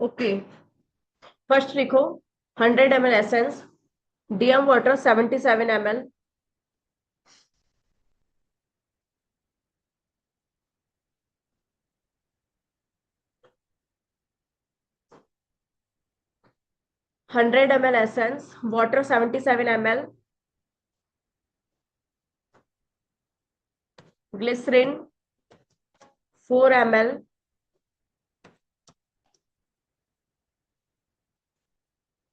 Okay, first लिखो 100 ml essence, DM water 77 ml, 100 ml essence, water 77 ml, glycerine 4 ml,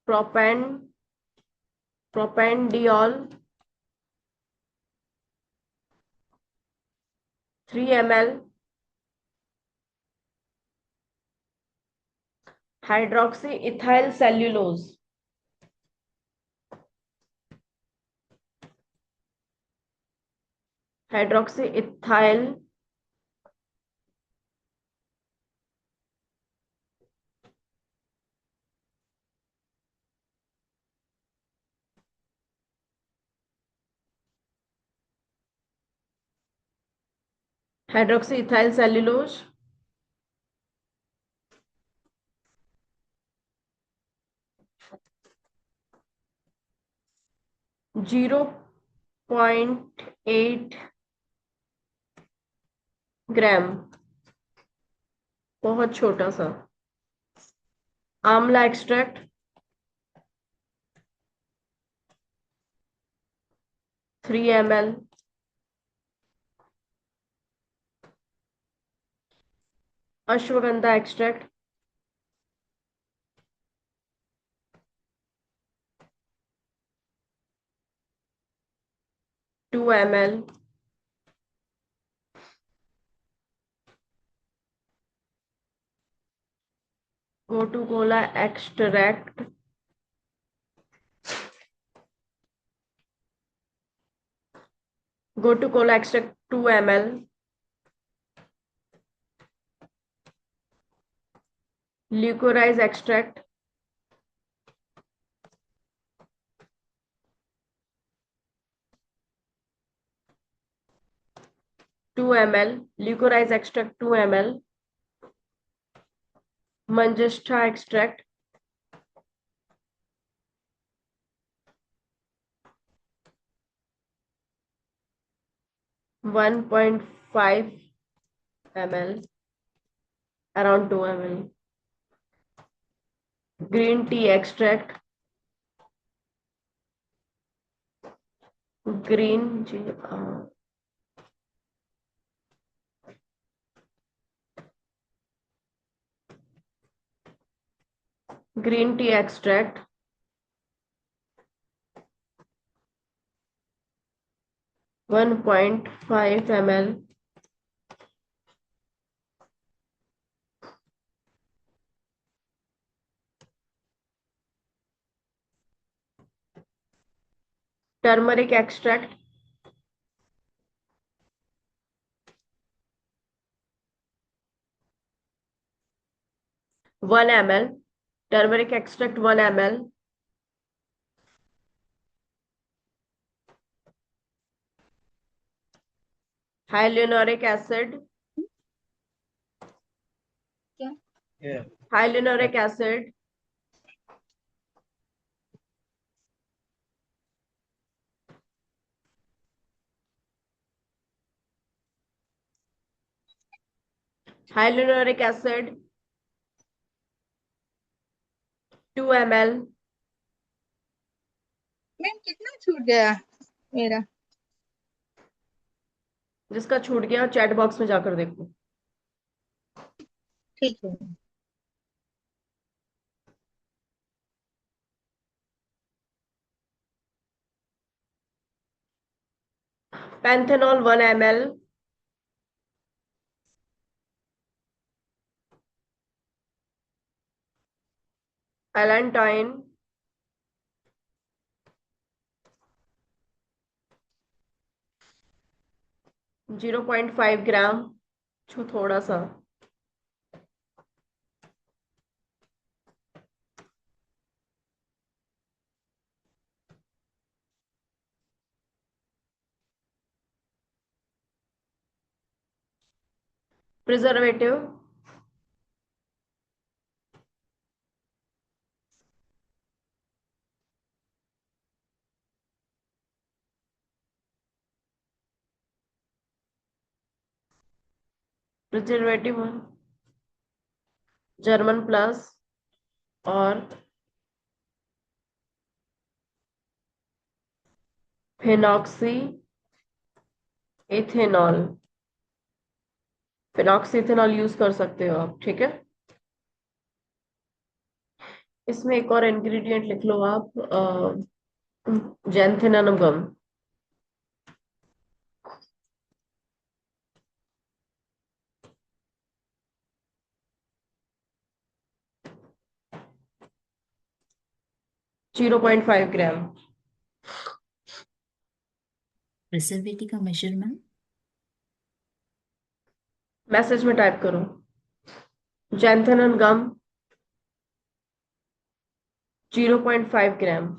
propane propanediol 3 ml, hydroxy ethyl cellulose hydroxy ethyl hydroxy ethyl cellulose 0.8 gram, बहुत छोटा सा। Amla extract 3 ml, ashwagandha extract 2 ml, gotu kola extract 2 ml, liquorice extract 2 ml, liquorice extract 2 ml, manjistha extract 1.5 ml, around 2 ml, green tea extract green जी green tea extract 1.5 ml, turmeric extract 1 ml, turmeric extract 1 ml, hyaluronic acid क्या? Hyaluronic acid hyaluronic acid 2 ml, ma'am कितना छूट गया मेरा? जिसका छूट गया chat box में जाकर देखो। ठीक है। पैंथेनॉल 1 ml, एलेंटाइन 0.5 ग्राम, छू थोड़ा सा, प्रिजर्वेटिव प्रिजर्वेटिव जर्मन प्लस और phenoxy ethanol, phenoxy ethanol use कर सकते हो आप, ठीक है। इसमें एक और इंग्रेडिएंट लिख लो आप, जैंथेनम गम। (0.5 ग्राम) प्रिजर्वेटिव का मेजरमेंट मैसेज में टाइप करो, जैंथेनम गम 0.5 ग्राम।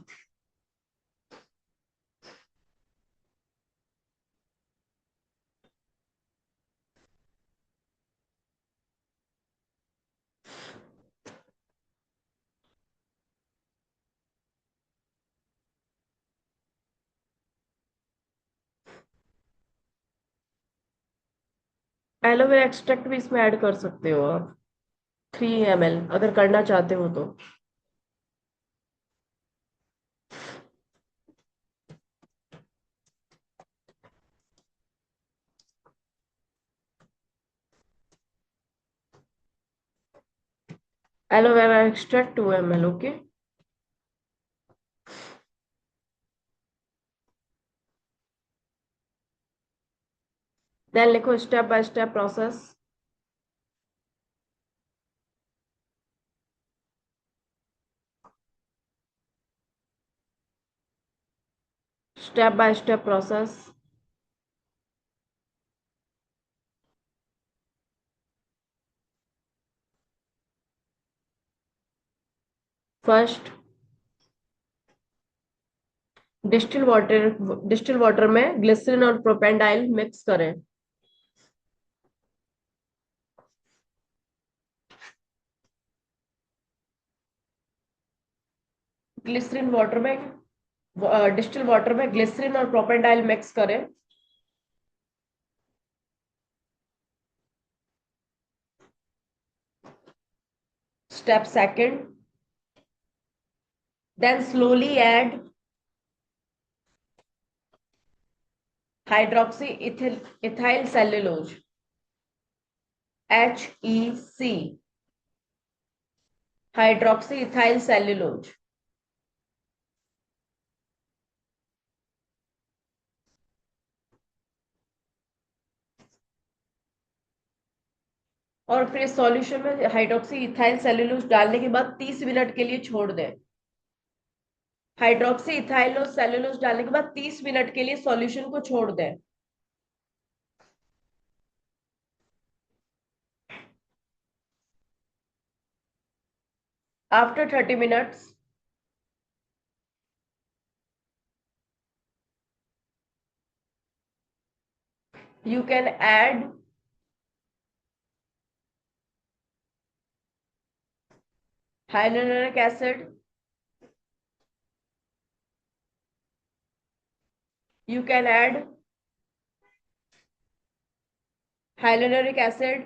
एलोवेरा एक्सट्रैक्ट भी इसमें ऐड कर सकते हो आप, 3 ml अगर करना चाहते हो तो। Aloe vera extract 2 ml, okay. Then लिखो step by step process. Step by step process. First, distil water में ग्लिसरीन और प्रोपेंडाइल मिक्स करें। ग्लिसरीन वाटर में डिस्टिल वाटर में ग्लिसरीन और प्रोपेंडाइल मिक्स करें। Step second, then slowly add hydroxy ethyl cellulose, HEC, hydroxy ethyl cellulose. और फिर solution में हाइड्रोक्सी इथाइल सेल्यूलोज डालने के बाद 30 मिनट के लिए छोड़ दें। हाइड्रोक्सी इथाइल सेल्यूलोज डालने के बाद 30 मिनट के लिए सॉल्यूशन को छोड़ दें। After 30 minutes, you can add hyaluronic acid. You can add hyaluronic acid,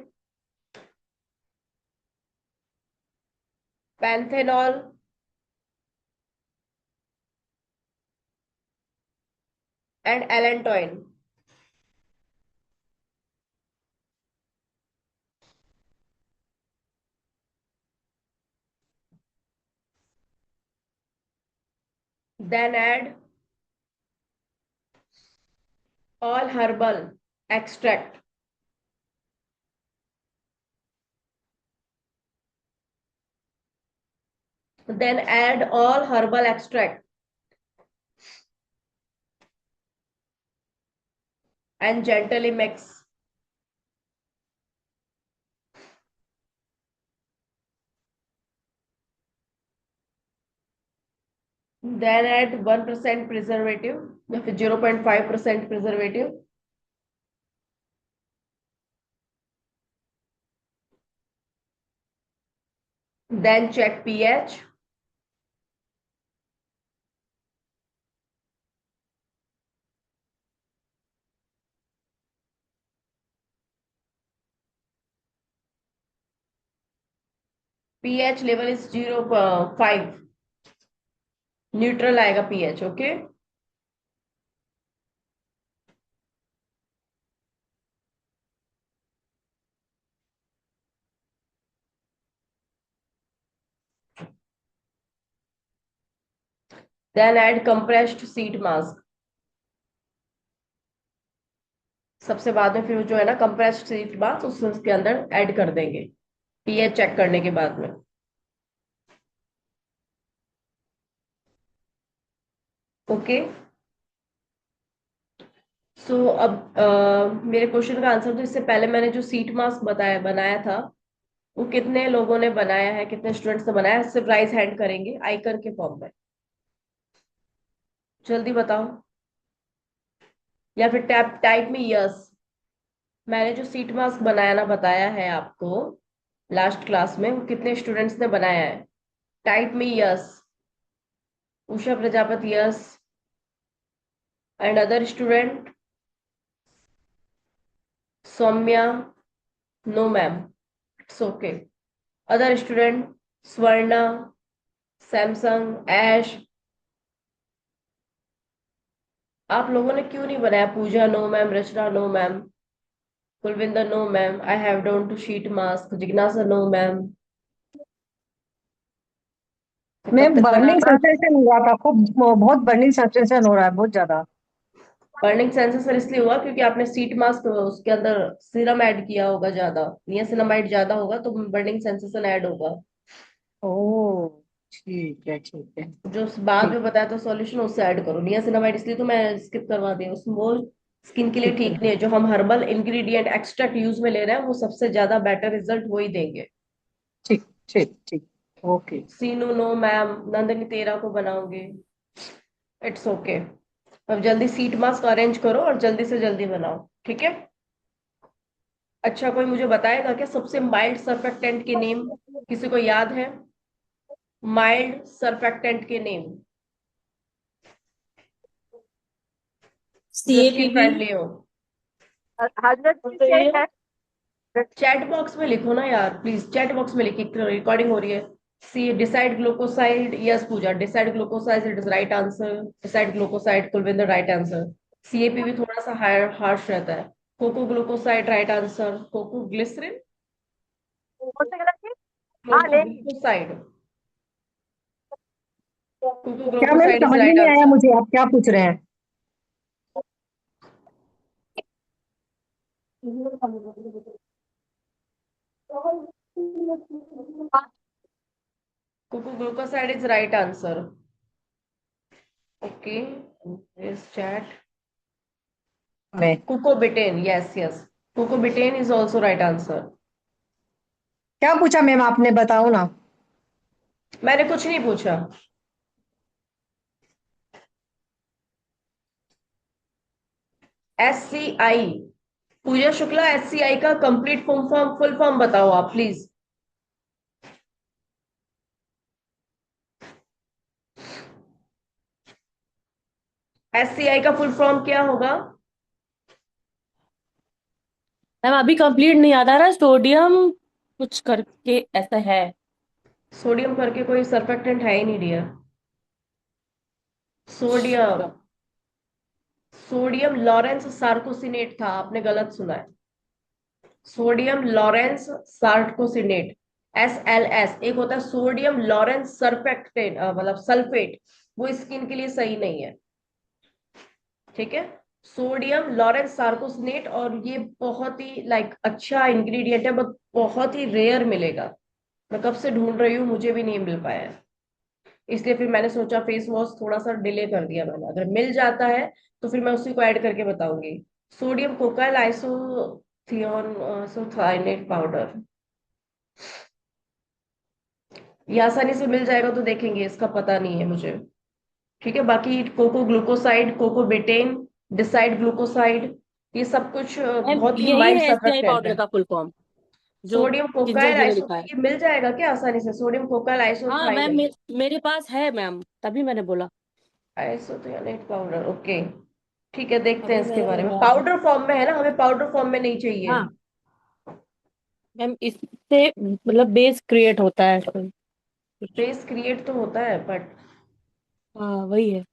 panthenol, and allantoin. Then add all herbal extract. Then add all herbal extract and gently mix. Then add 1% preservative या फिर 0.5% preservative. Then check pH. pH level is 0.5, neutral आएगा pH. Okay, then add compressed sheet mask. सबसे बाद में फिर जो है ना कंप्रेस्ड सीट मास्क उसके अंदर ऐड कर देंगे pH चेक करने के बाद में. ओके, सो अब मेरे क्वेश्चन का आंसर, तो इससे पहले मैंने जो सीट मास्क बनाया था, वो कितने लोगों ने बनाया है, कितने स्टूडेंट्स ने बनाया है, इससे प्राइस हैंड करेंगे आइकन के फॉर्म में. जल्दी बताओ, या फिर टैप टाइप में यस. मैंने जो सीट मास्क बनाया ना बताया है आपको लास्ट क्लास में, वो कितने स्टूडेंट्स ने बनाया है. टाइप में yes. Usha Prajapati yes, and other student. Saumya no ma'am, it's okay. Other student Swarna, Samsung, Aish. आप लोगों ने क्यों नहीं बनाया? Pooja no ma'am, Rachna no ma'am, Kulwinder no ma'am, I have don't to sheet mask, जिज्ञासा नो मैम. कब मैम तक बर्निंग बनाना? सेंसेशन हुआ था खूब, बहुत बर्निंग सेंसेशन हो रहा है बहुत ज्यादा। बर्निंग सेंसर इसलिए हुआ क्योंकि आपने सीट मास्क उसके अंदर सीरम ऐड किया होगा ज्यादा, नियासिनामाइड ज्यादा होगा तो बर्निंग सेंसेशन ऐड होगा. ओह ठीक है ठीक है। जो बाद ठीक में बताया तो सॉल्यूशन उससे ऐड करो. नियासिनामाइड इसलिए तो मैं स्किप करवा दी, उसमें वो स्किन के लिए ठीक ठीक है नहीं है. जो हम हर्बल इंग्रेडिएंट एक्सट्रैक्ट यूज में ले रहे हैं वो सबसे ज्यादा बेटर रिजल्ट वही देंगे. ठीक ठीक ठीक। ओके। सीनू नो मैम, नंदनी तेरा को बनाओगे, इट्स ओके. अब जल्दी सीट मास्क अरेंज करो और जल्दी से जल्दी बनाओ, ठीक है. अच्छा, कोई मुझे बताएगा क्या सबसे माइल्ड सर्फेक्टेंट के नेम? किसी को याद है माइल्ड सर्फेक्टेंट के नेम जो स्किन CAPP. फ्रेंडली हो? 100% है। चैट बॉक्स में लिखो ना यार प्लीज, चैट बॉक्स में लिखिए, रिकॉर्डिंग हो रही है. C decyl glucoside, yes Pooja, decyl glucoside it is right answer. Decyl glucoside Kulwinder right answer. CAP भी थोड़ा सा हायर हार्श रहता है. Coco glucoside right answer. Coco glycerine, कौन सा गलत है? हाँ कोको नहीं, ग्लूकोसाइड, कोको क्या मैम ग्लूकोसाइड इज समझ में राइट नहीं आया आंसर. मुझे, आप क्या पूछ रहे हैं? Coco glucoside is right answer. Okay, इस चैट. मैं coco betaine, yes yes, coco betaine is also right answer. क्या पूछा मैम आपने, बताओ ना। मैंने कुछ नहीं पूछा. SCI, पूजा शुक्ला, SCI का कंप्लीट फुल फॉर्म बताओ आप प्लीज. SCI का फुल फॉर्म क्या होगा? मैम अभी कंप्लीट नहीं याद आ रहा, सोडियम कुछ करके ऐसा है। सोडियम करके कोई सर्फेक्टेंट है ही नहीं डियर. सोडियम, सोडियम लॉरेंस सार्कोसिनेट था, आपने गलत सुना है. सोडियम लॉरेंस सार्कोसिनेट, SLS. एक होता है सोडियम लॉरेंस सर्फेक्टेंट, मतलब सल्फेट, वो स्किन के लिए सही नहीं है, ठीक है. सोडियम लॉरेंस सार्कोसिनेट, और ये बहुत ही अच्छा इंग्रेडिएंट है, बट बहुत ही रेयर मिलेगा. मैं कब से ढूंढ रही हूँ, मुझे भी नहीं मिल पाया है. इसलिए फिर मैंने सोचा फेस वॉश थोड़ा सा डिले कर दिया मैंने. अगर मिल जाता है तो फिर मैं उसी को ऐड करके बताऊंगी. सोडियम कोकाइल आइसोथियोन आइसोथायनेट पाउडर, ये आसानी से मिल जाएगा तो देखेंगे, इसका पता नहीं है मुझे, ठीक है. बाकी coco glucoside, coco betaine, decyl glucoside, ये सब कुछ मैम बहुत ही यही माइल्ड है एसटीआई सर्फेक्टेंट पाउडर है. का फुल फॉर्म जो सोडियम किंजल कोकाइल जी ने आइसो, लिखा है। ये मिल जाएगा क्या आसानी से? सोडियम कोकाइल हाँ मैम आइसोथायनेट, मेरे पास है मैम, तभी मैंने बोला। आइसोथायनेट पाउडर. ओके, ठीक है, देखते हैं अभी इसके मेरे बारे में. पास है। पाउडर फॉर्म में है ना, हमें पाउडर फॉर्म में नहीं चाहिए. हाँ मैम इससे मतलब बेस क्रिएट होता है कुछ। बेस क्रिएट तो होता है बट हाँ वही है।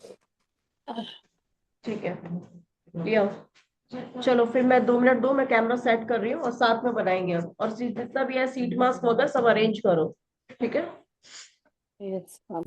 ठीक है, लिया। चलो फिर मैं 2 मिनट दो, मैं कैमरा सेट कर रही हूँ और साथ में बनाएंगे अब। और जितना भी है सीट मास्क वगैरह सब अरेंज करो, ठीक है। यस हाँ।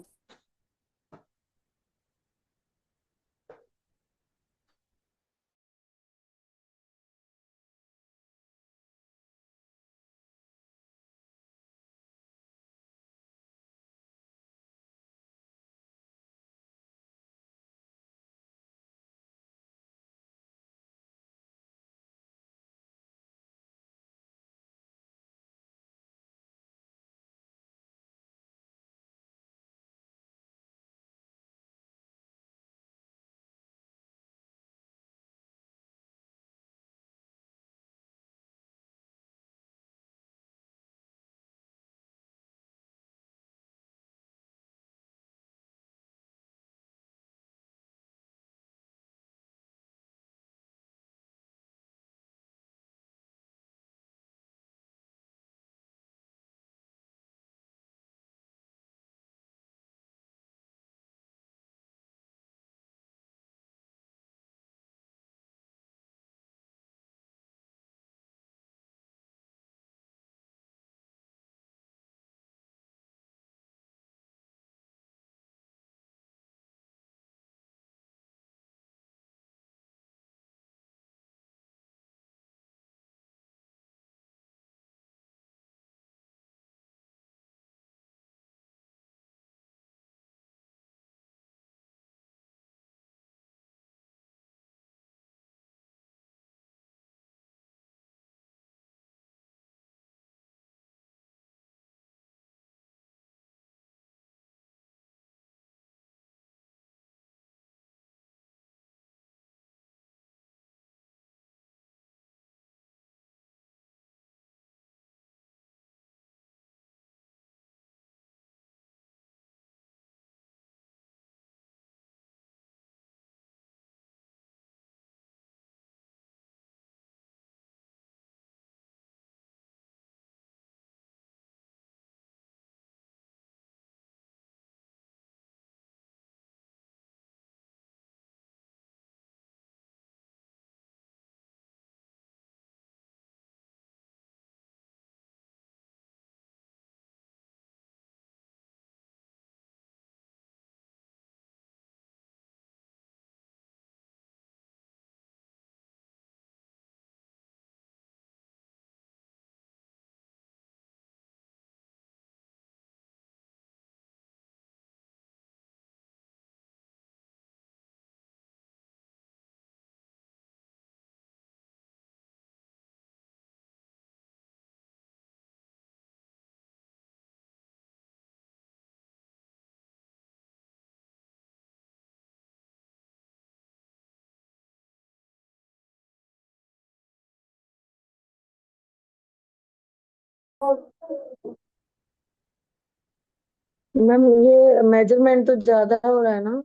मैम ये मेजरमेंट तो ज्यादा हो रहा है ना?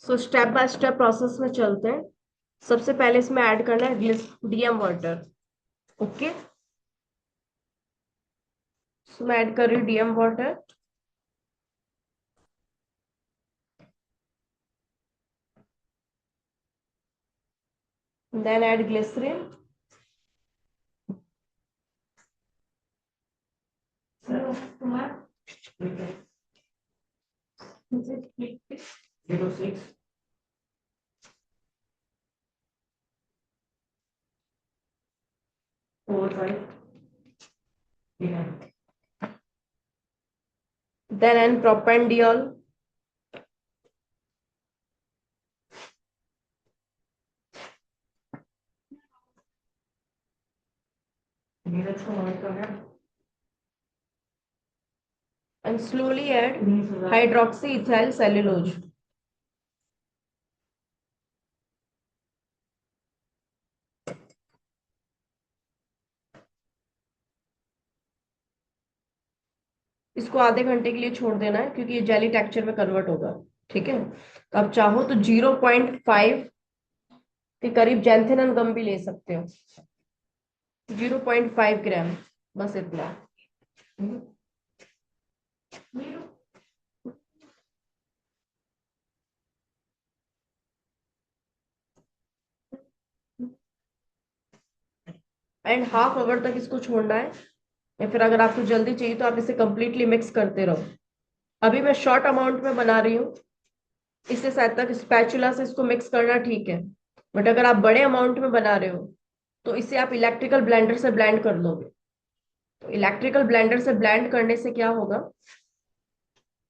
So step by step process में चलते हैं। सबसे पहले इसमें ऐड करना है ग्लिसरीन वाटर। ओके, इसमें ऐड कर रही हूँ DM water, then add glycerine, then and propanediol, and slowly add hydroxyethyl cellulose. इसको आधे घंटे के लिए छोड़ देना है क्योंकि ये जेली टेक्सचर में कन्वर्ट होगा। ठीक है, तो आप चाहो तो 0.5 के करीब जैंथेनन गम भी ले सकते हो, 0.5 ग्राम, बस इतना। एंड हाफ आवर तक इसको छोड़ना है, या फिर अगर आपको जल्दी चाहिए तो आप इसे कंप्लीटली मिक्स करते रहो। अभी मैं शॉर्ट अमाउंट में बना रही हूँ, इससे शायद तक स्पैचुला से इसको मिक्स करना ठीक है, बट अगर आप बड़े अमाउंट में बना रहे हो तो इसे आप इलेक्ट्रिकल ब्लेंडर से ब्लेंड कर लोगे। तो इलेक्ट्रिकल ब्लेंडर से ब्लेंड करने से क्या होगा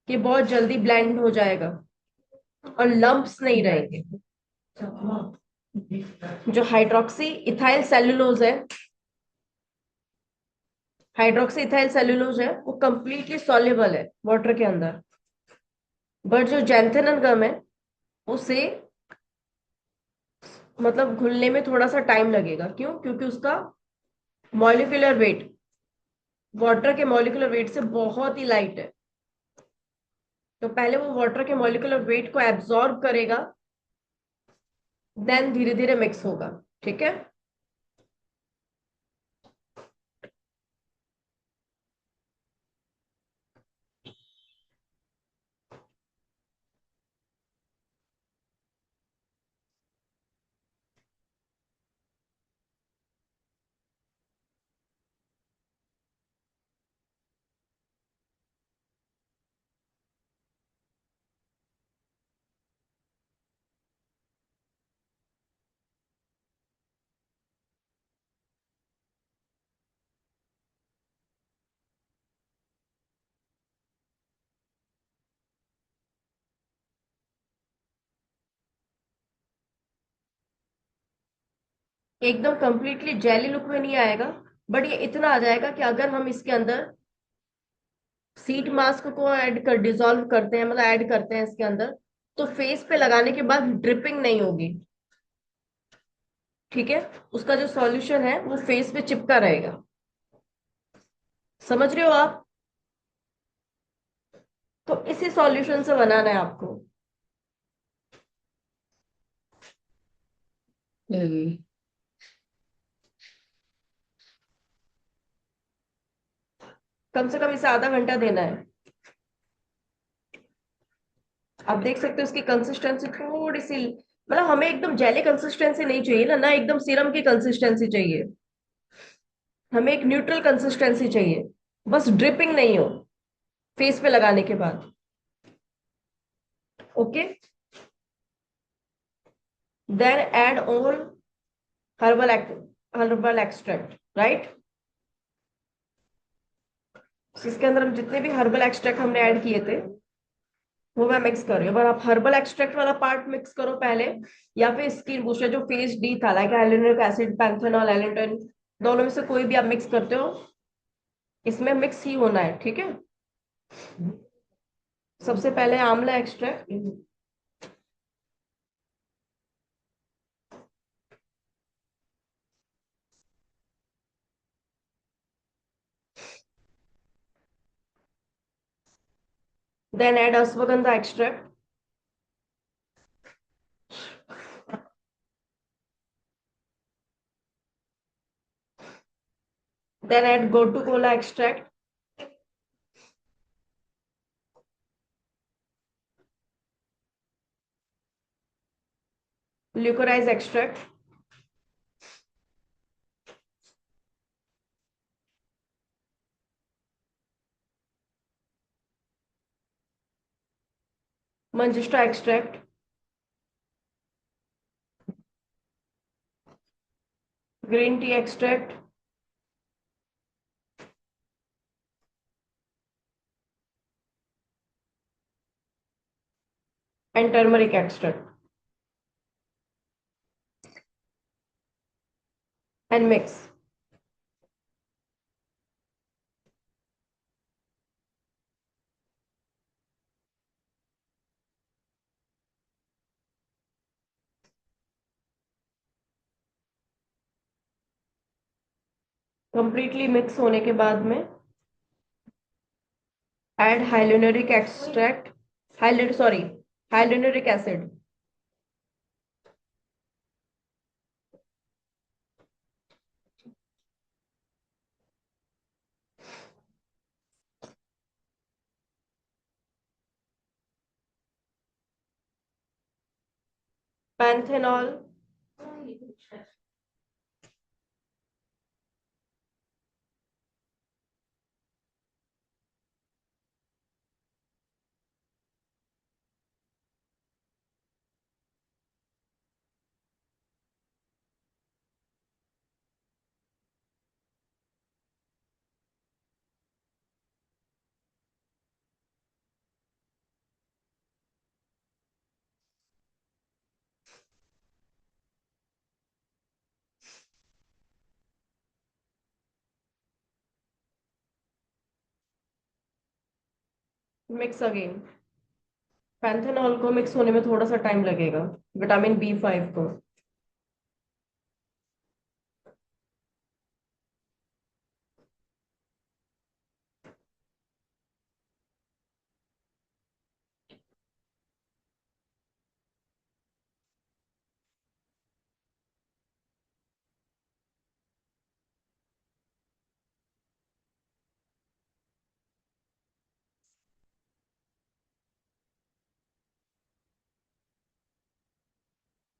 कि बहुत जल्दी ब्लेंड हो जाएगा और लंप्स नहीं रहेंगे। जो हाइड्रोक्सी इथाइल सेलुलोज है, हाइड्रोक्सी इथाइल सेलुलोज है, वो कंप्लीटली सॉल्युबल है वाटर के अंदर, बट जो जैंथेनन गम है उसे मतलब घुलने में थोड़ा सा टाइम लगेगा। क्यों? क्योंकि उसका मॉलिक्यूलर वेट वाटर के मॉलिक्यूलर वेट से बहुत ही लाइट है। तो पहले वो वाटर के मॉलिक्यूलर वेट को एब्जॉर्ब करेगा, देन धीरे धीरे मिक्स होगा। ठीक है, एकदम कंप्लीटली जेली लुक में नहीं आएगा, बट ये इतना आ जाएगा कि अगर हम इसके अंदर सीट मास्क को ऐड कर डिसॉल्व करते हैं, मतलब ऐड करते हैं इसके अंदर, तो फेस पे लगाने के बाद ड्रिपिंग नहीं होगी। ठीक है, उसका जो सॉल्यूशन है वो फेस पे चिपका रहेगा। समझ रहे हो आप? तो इसी सॉल्यूशन से बनाना है आपको। हम्म। कम से कम इसे आधा घंटा देना है। आप देख सकते हो इसकी कंसिस्टेंसी थोड़ी सी, मतलब हमें एकदम जेली कंसिस्टेंसी नहीं चाहिए ना, ना एकदम सीरम की कंसिस्टेंसी चाहिए, हमें एक न्यूट्रल कंसिस्टेंसी चाहिए, बस ड्रिपिंग नहीं हो फेस पे लगाने के बाद। Okay, then add all herbal herbal extract, right. इसके अंदर हम जितने भी हर्बल एक्सट्रैक्ट हमने ऐड किए थे वो मैं मिक्स कर रही हूँ। अगर आप हर्बल एक्सट्रैक्ट वाला पार्ट मिक्स करो पहले, या फिर स्किन बूस्टर जो फेस डी था, लाइक हाइलुरोनिक एसिड, पैंथेनॉल, एलेंटन, दोनों में से कोई भी आप मिक्स करते हो, इसमें मिक्स ही होना है। ठीक है, सबसे पहले amla extract, then add ashwagandha extract, then add gotu kola extract, liquorice extract, manjistha extract, green tea extract, and turmeric extract, and mix. Completely mix होने के बाद में add hyaluronic extract, hyaluronic acid, panthenol, mix again. Panthenol को मिक्स होने में थोड़ा सा टाइम लगेगा, विटामिन B5 को।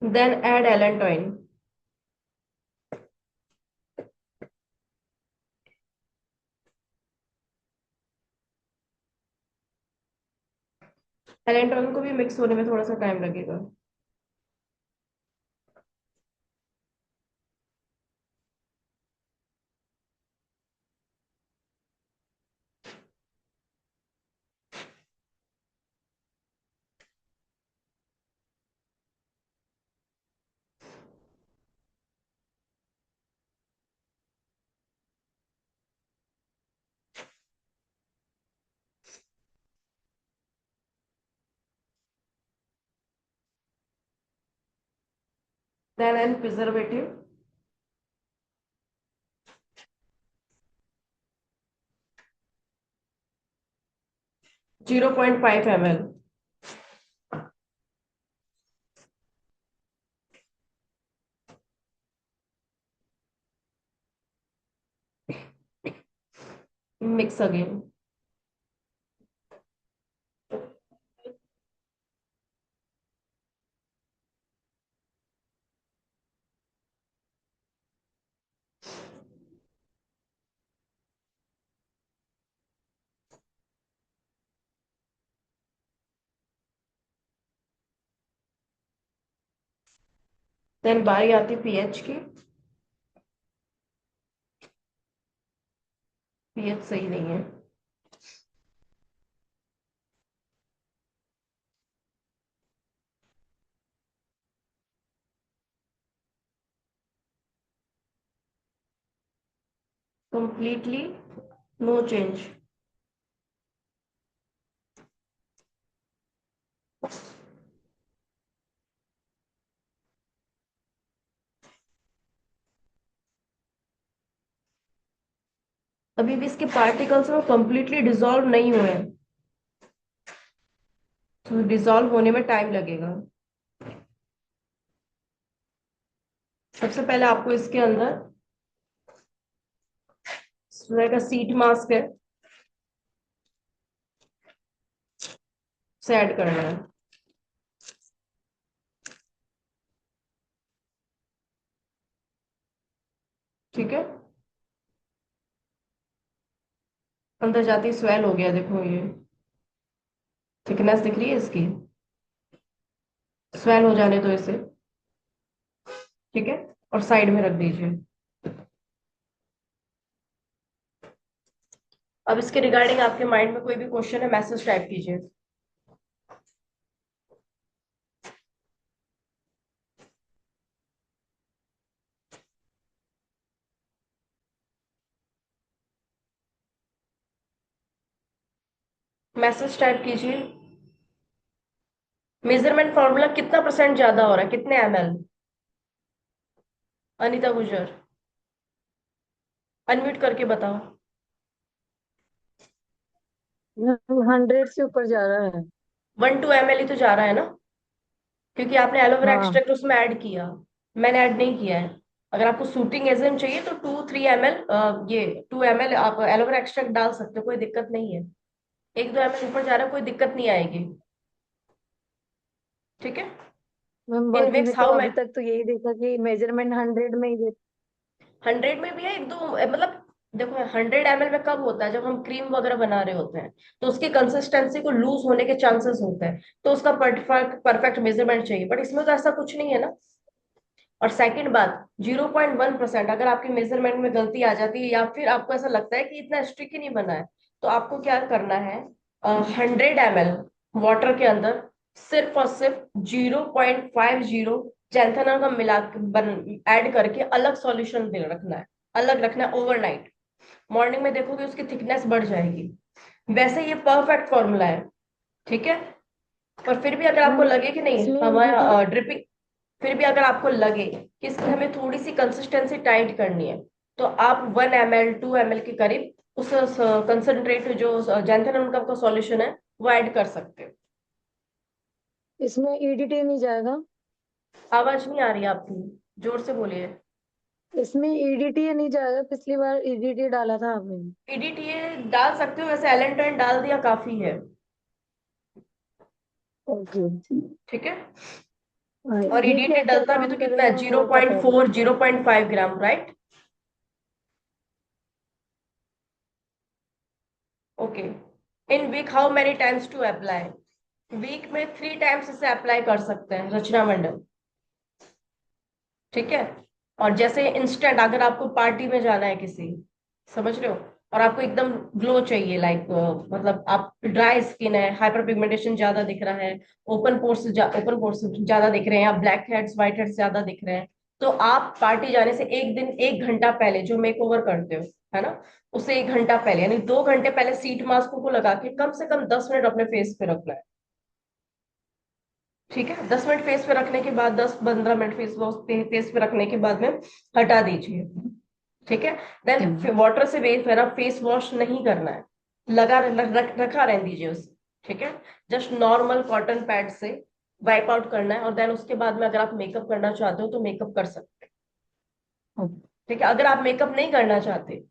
देन ऐड एलेंटोइन, एलेंटोइन को भी मिक्स होने में थोड़ा सा टाइम लगेगा। Then an preservative, 0.5 ml, mix again. देन बारी आती पीएच की। पीएच सही नहीं है। Completely no change. अभी भी इसके पार्टिकल्स में कंप्लीटली डिसॉल्व नहीं हुए हैं, तो डिसॉल्व होने में टाइम लगेगा। सबसे पहले आपको इसके अंदर इस तरह का सीट मास्क है, से ऐड करना है। ठीक है, अंदर जाते ही स्वेल हो गया, देखो ये थिकनेस दिख रही है इसकी, स्वेल हो जाने दो इसे। ठीक है, और साइड में रख दीजिए। अब इसके रिगार्डिंग आपके माइंड में कोई भी क्वेश्चन है, मैसेज टाइप कीजिए। मैसेज टाइप कीजिए। मेजरमेंट फॉर्मूला कितना परसेंट ज्यादा हो रहा है, कितने ml? अनीता गुजर, अनम्यूट करके बताओ। 100 से ऊपर जा रहा है। 1-2 ml ही तो जा रहा है ना, क्योंकि आपने एलोवेरा हाँ, एक्सट्रैक्ट उसमें ऐड किया, मैंने ऐड नहीं किया है। अगर आपको सूटिंग एजेंट चाहिए तो 2-3 ml, ये 2 ml आप एलोवेरा एक्सट्रैक्ट डाल सकते हो, कोई दिक्कत नहीं है। 1-2 ml ऊपर जा रहा है, कोई दिक्कत नहीं आएगी। ठीक है। मैम इन बाकी विक्स में तो हाउ मैं अभी तक तो यही देखा कि मेजरमेंट 100 में ही 100 में भी है, 1-2 मतलब देखो 100 ml में कब होता है, जब हम क्रीम वगैरह बना रहे होते हैं तो उसकी कंसिस्टेंसी को लूज होने के चांसेस होते हैं, तो उसका परफेक्ट परफेक्ट मेजरमेंट चाहिए, बट इसमें तो ऐसा कुछ नहीं है ना। और सेकंड बात, 0.1% अगर आपकी मेजरमेंट में गलती आ जाती है या फिर आपको ऐसा लगता है कि इतना स्ट्रिक ही नहीं बना है, तो आपको क्या करना है, 100 ml वाटर के अंदर सिर्फ और सिर्फ 0.50 जैंथेनल का मिला ऐड करके अलग सॉल्यूशन दे रखना है, अलग रखना है ओवरनाइट। मॉर्निंग में देखोगे उसकी थिकनेस बढ़ जाएगी। वैसे ये परफेक्ट फॉर्मूला है। ठीक है। पर फिर भी अगर आपको मैम लगे कि नहीं इसमें ईडीटी हमारा ड्रिपिंग, फिर भी अगर आपको लगे कि इसमें हमें थोड़ी सी कंसिस्टेंसी टाइट करनी है, तो आप 1 ml 2 ml के करीब उस कंसंट्रेट जो जैंथेनम का सॉल्यूशन है वो ऐड कर सकते हो। इसमें ईडीटी नहीं जाएगा। आवाज नहीं आ रही है आपकी, जोर से बोलिए। इसमें ईडीटी नहीं जाएगा, पिछली बार ईडीटी डाला था आपने। पीडीटीए डाल सकते हो, वैसे एलेंटन डाल दिया काफी है। ओके। ठीक है। और ये ईडीटी क्या क्या डलता भी काम तो कितना है, करेगा जीरो वो पॉइंट बता दो। Four 0.5 gram, right? Okay. In week how many times to apply? Week में 3 टाइम्स इसे अप्लाई कर सकते हैं, रचना मंडल। ठीक है। और जैसे इंस्टेंट अगर आपको पार्टी में जाना है किसी, समझ रहे हो, और आपको एकदम ग्लो चाहिए, लाइक मतलब आप ड्राई स्किन है, हाइपर पिगमेंटेशन ज्यादा दिख रहा है, ओपन पोर्स ज्यादा दिख रहे हैं, या ब्लैक हेड्स व्हाइट हेड्स ज्यादा दिख रहे हैं, तो आप पार्टी जाने से 1 घंटा पहले जो मेक ओवर करते हो, है ना, उसे 1 घंटा पहले यानी 2 घंटे पहले सीट मास्क को लगा के कम से कम 10 मिनट अपने फेस पे रखना है। ठीक है, 10 मिनट फेस पे रखने के बाद, 10-15 मिनट फेस वॉश पे फेस पे रखने के बाद में हटा दीजिए। ठीक है। क्या देन मैम? वाटर से फेस वॉश नहीं करना है, रखा रहने दीजिए उसे। ठीक है। जस्ट नॉर्मल कॉटन पैड से वाइप आउट करना है, और देन उसके बाद में अगर आप मेकअप करना चाहते हो तो मेकअप कर सकते हैं। ठीक है। अगर आप मेकअप नहीं करना चाहते,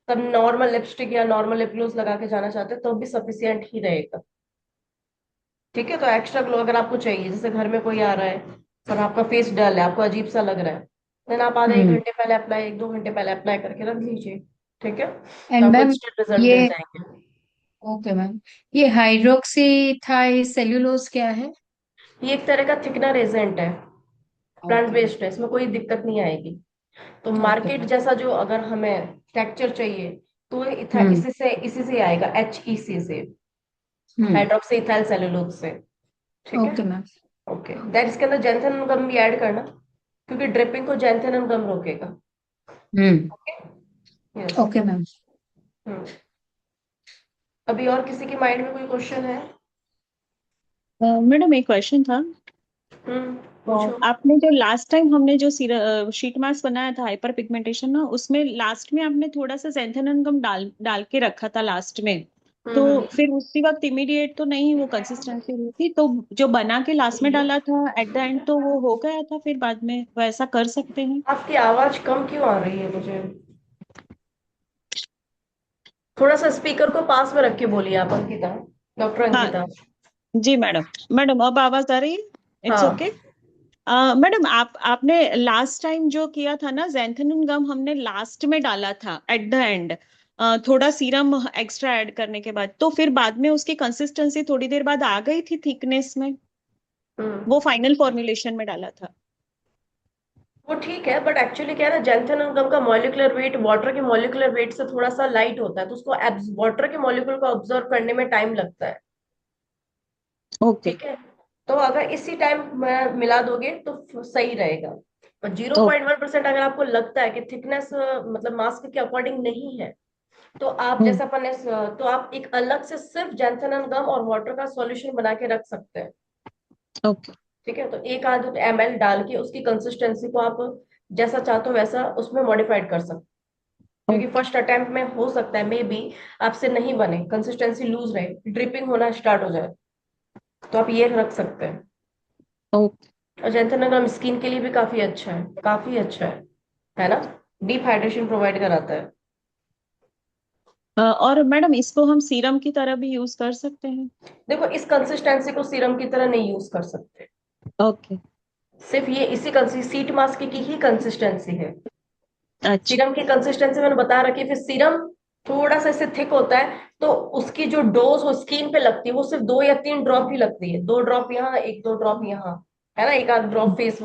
तब नॉर्मल लिपस्टिक या नॉर्मल लिप ग्लोस लगा के जाना चाहते हो तो भी सफिशियंट ही रहेगा। ठीक है। तो एक्स्ट्रा ग्लो अगर आपको चाहिए, जैसे घर में कोई आ रहा है और आपका फेस डल है, आपको अजीब सा लग रहा है, देन आप आधा 1 घंटे पहले अप्लाई, 1-2 घंटे पहले अप्लाई करके रख लीजिए। ठीक है, तो एंड आपको मैम इंस्टेंट रिजल्ट मिल ये जाएंगे। ओके मैम, ये हाइड्रोक्सी थाई सेल्यूलोज क्या है? ये एक तरह का थिकनर एजेंट है, प्लांट ओके बेस्ड है, इसमें कोई दिक्कत नहीं आएगी। तो ओके मार्केट मैम। जैसा जो अगर हमें टेक्सचर चाहिए, तो हम्म इसी से आएगा, HEC से, हम्म। हाइड्रोक्सी इथाइल सेलुलोज से। ठीक है। Okay ma'am. ओके, देन इसके अंदर जैंथेनम गम भी ऐड करना, क्योंकि ड्रिपिंग को जैंथेनम गम रोकेगा। हम्म। ओके। यस। Okay ma'am. अभी और किसी के माइंड में कोई क्वेश्चन है? मैडम एक क्वेश्चन था। पूछो। आपने जो लास्ट टाइम हमने जो शीट मास्क बनाया था हाइपर पिगमेंटेशन ना, उसमें लास्ट में आपने थोड़ा सा xanthanum डाल डाल के रखा था लास्ट में। तो फिर उसी वक्त इमीडिएट तो नहीं वो कंसिस्टेंसी हुई थी, तो जो बना के लास्ट में डाला था एट द एंड तो वो हो गया था, फिर बाद में वैसा कर सकते हैं? आपकी आवाज कम क्यों आ रही है मुझे? थोड़ा सा स्पीकर को पास में रख के बोलिए आप, अंकिता, डॉक्टर हाँ अंकिता। जी मैडम। मैडम अब आवाज आ रही है? इट्स हाँ। ओके। मैडम आपने लास्ट टाइम जो किया था ना, ज़ैंथेनिन गम हमने लास्ट में डाला था एट द एंड, थोड़ा सीरम एक्स्ट्रा ऐड करने के बाद, तो फिर बाद में उसकी कंसिस्टेंसी थोड़ी देर बाद आ गई थी थिकनेस में, हम्म वो फाइनल फॉर्मुलेशन में डाला था। वो ठीक है, बट एक्चुअली क्या है ना, जेंथेनल गम का मॉलिक्यूलर वेट वाटर के मॉलिक्यूलर वेट से थोड़ा सा लाइट होता है, तो उसको वाटर के मॉलिक्यूल को ऑब्जर्व करने में टाइम लगता है। ओके। ठीक है, तो अगर इसी टाइम में मिला दोगे तो सही रहेगा। और ओके। 0.1% अगर आपको लगता है कि थिकनेस मतलब मास्क के अकॉर्डिंग नहीं है, तो आप हम्म। जैसा अपन ने तो आप एक अलग से सिर्फ जेंथेनल गम और वाटर का सॉल्यूशन बना के रख सकते हैं। ओके। ठीक है, तो 1 आध ml डाल के उसकी कंसिस्टेंसी को आप जैसा चाहते हो वैसा उसमें मॉडिफाइड कर सकते हो। क्योंकि ओके। फर्स्ट अटेम्प्ट में हो सकता है मे बी आपसे नहीं बने, कंसिस्टेंसी लूज रहे, ड्रिपिंग होना स्टार्ट हो जाए, तो आप ये रख सकते हैं। ओके। और जैंथनाग्राम स्किन के लिए भी काफी अच्छा है, काफी अच्छा है ना, डीप हाइड्रेशन प्रोवाइड कराता है। और मैडम इसको हम सीरम की तरह भी यूज कर सकते हैं? देखो, इस कंसिस्टेंसी को सीरम की तरह नहीं यूज कर सकते, ओके। सिर्फ ये इसी सीट मास्क की ही कंसिस्टेंसी है। अच्छा। सीरम की कंसिस्टेंसी मैंने बता रखी है, फिर सीरम थोड़ा सा इससे थिक होता है, तो उसकी जो डोज वो स्किन पे लगती है वो सिर्फ 2 या 3 ड्रॉप ही लगती है, 2 ड्रॉप यहाँ, 1 2 ड्रॉप यहाँ, है ना, 1 आध ड्रॉप फेस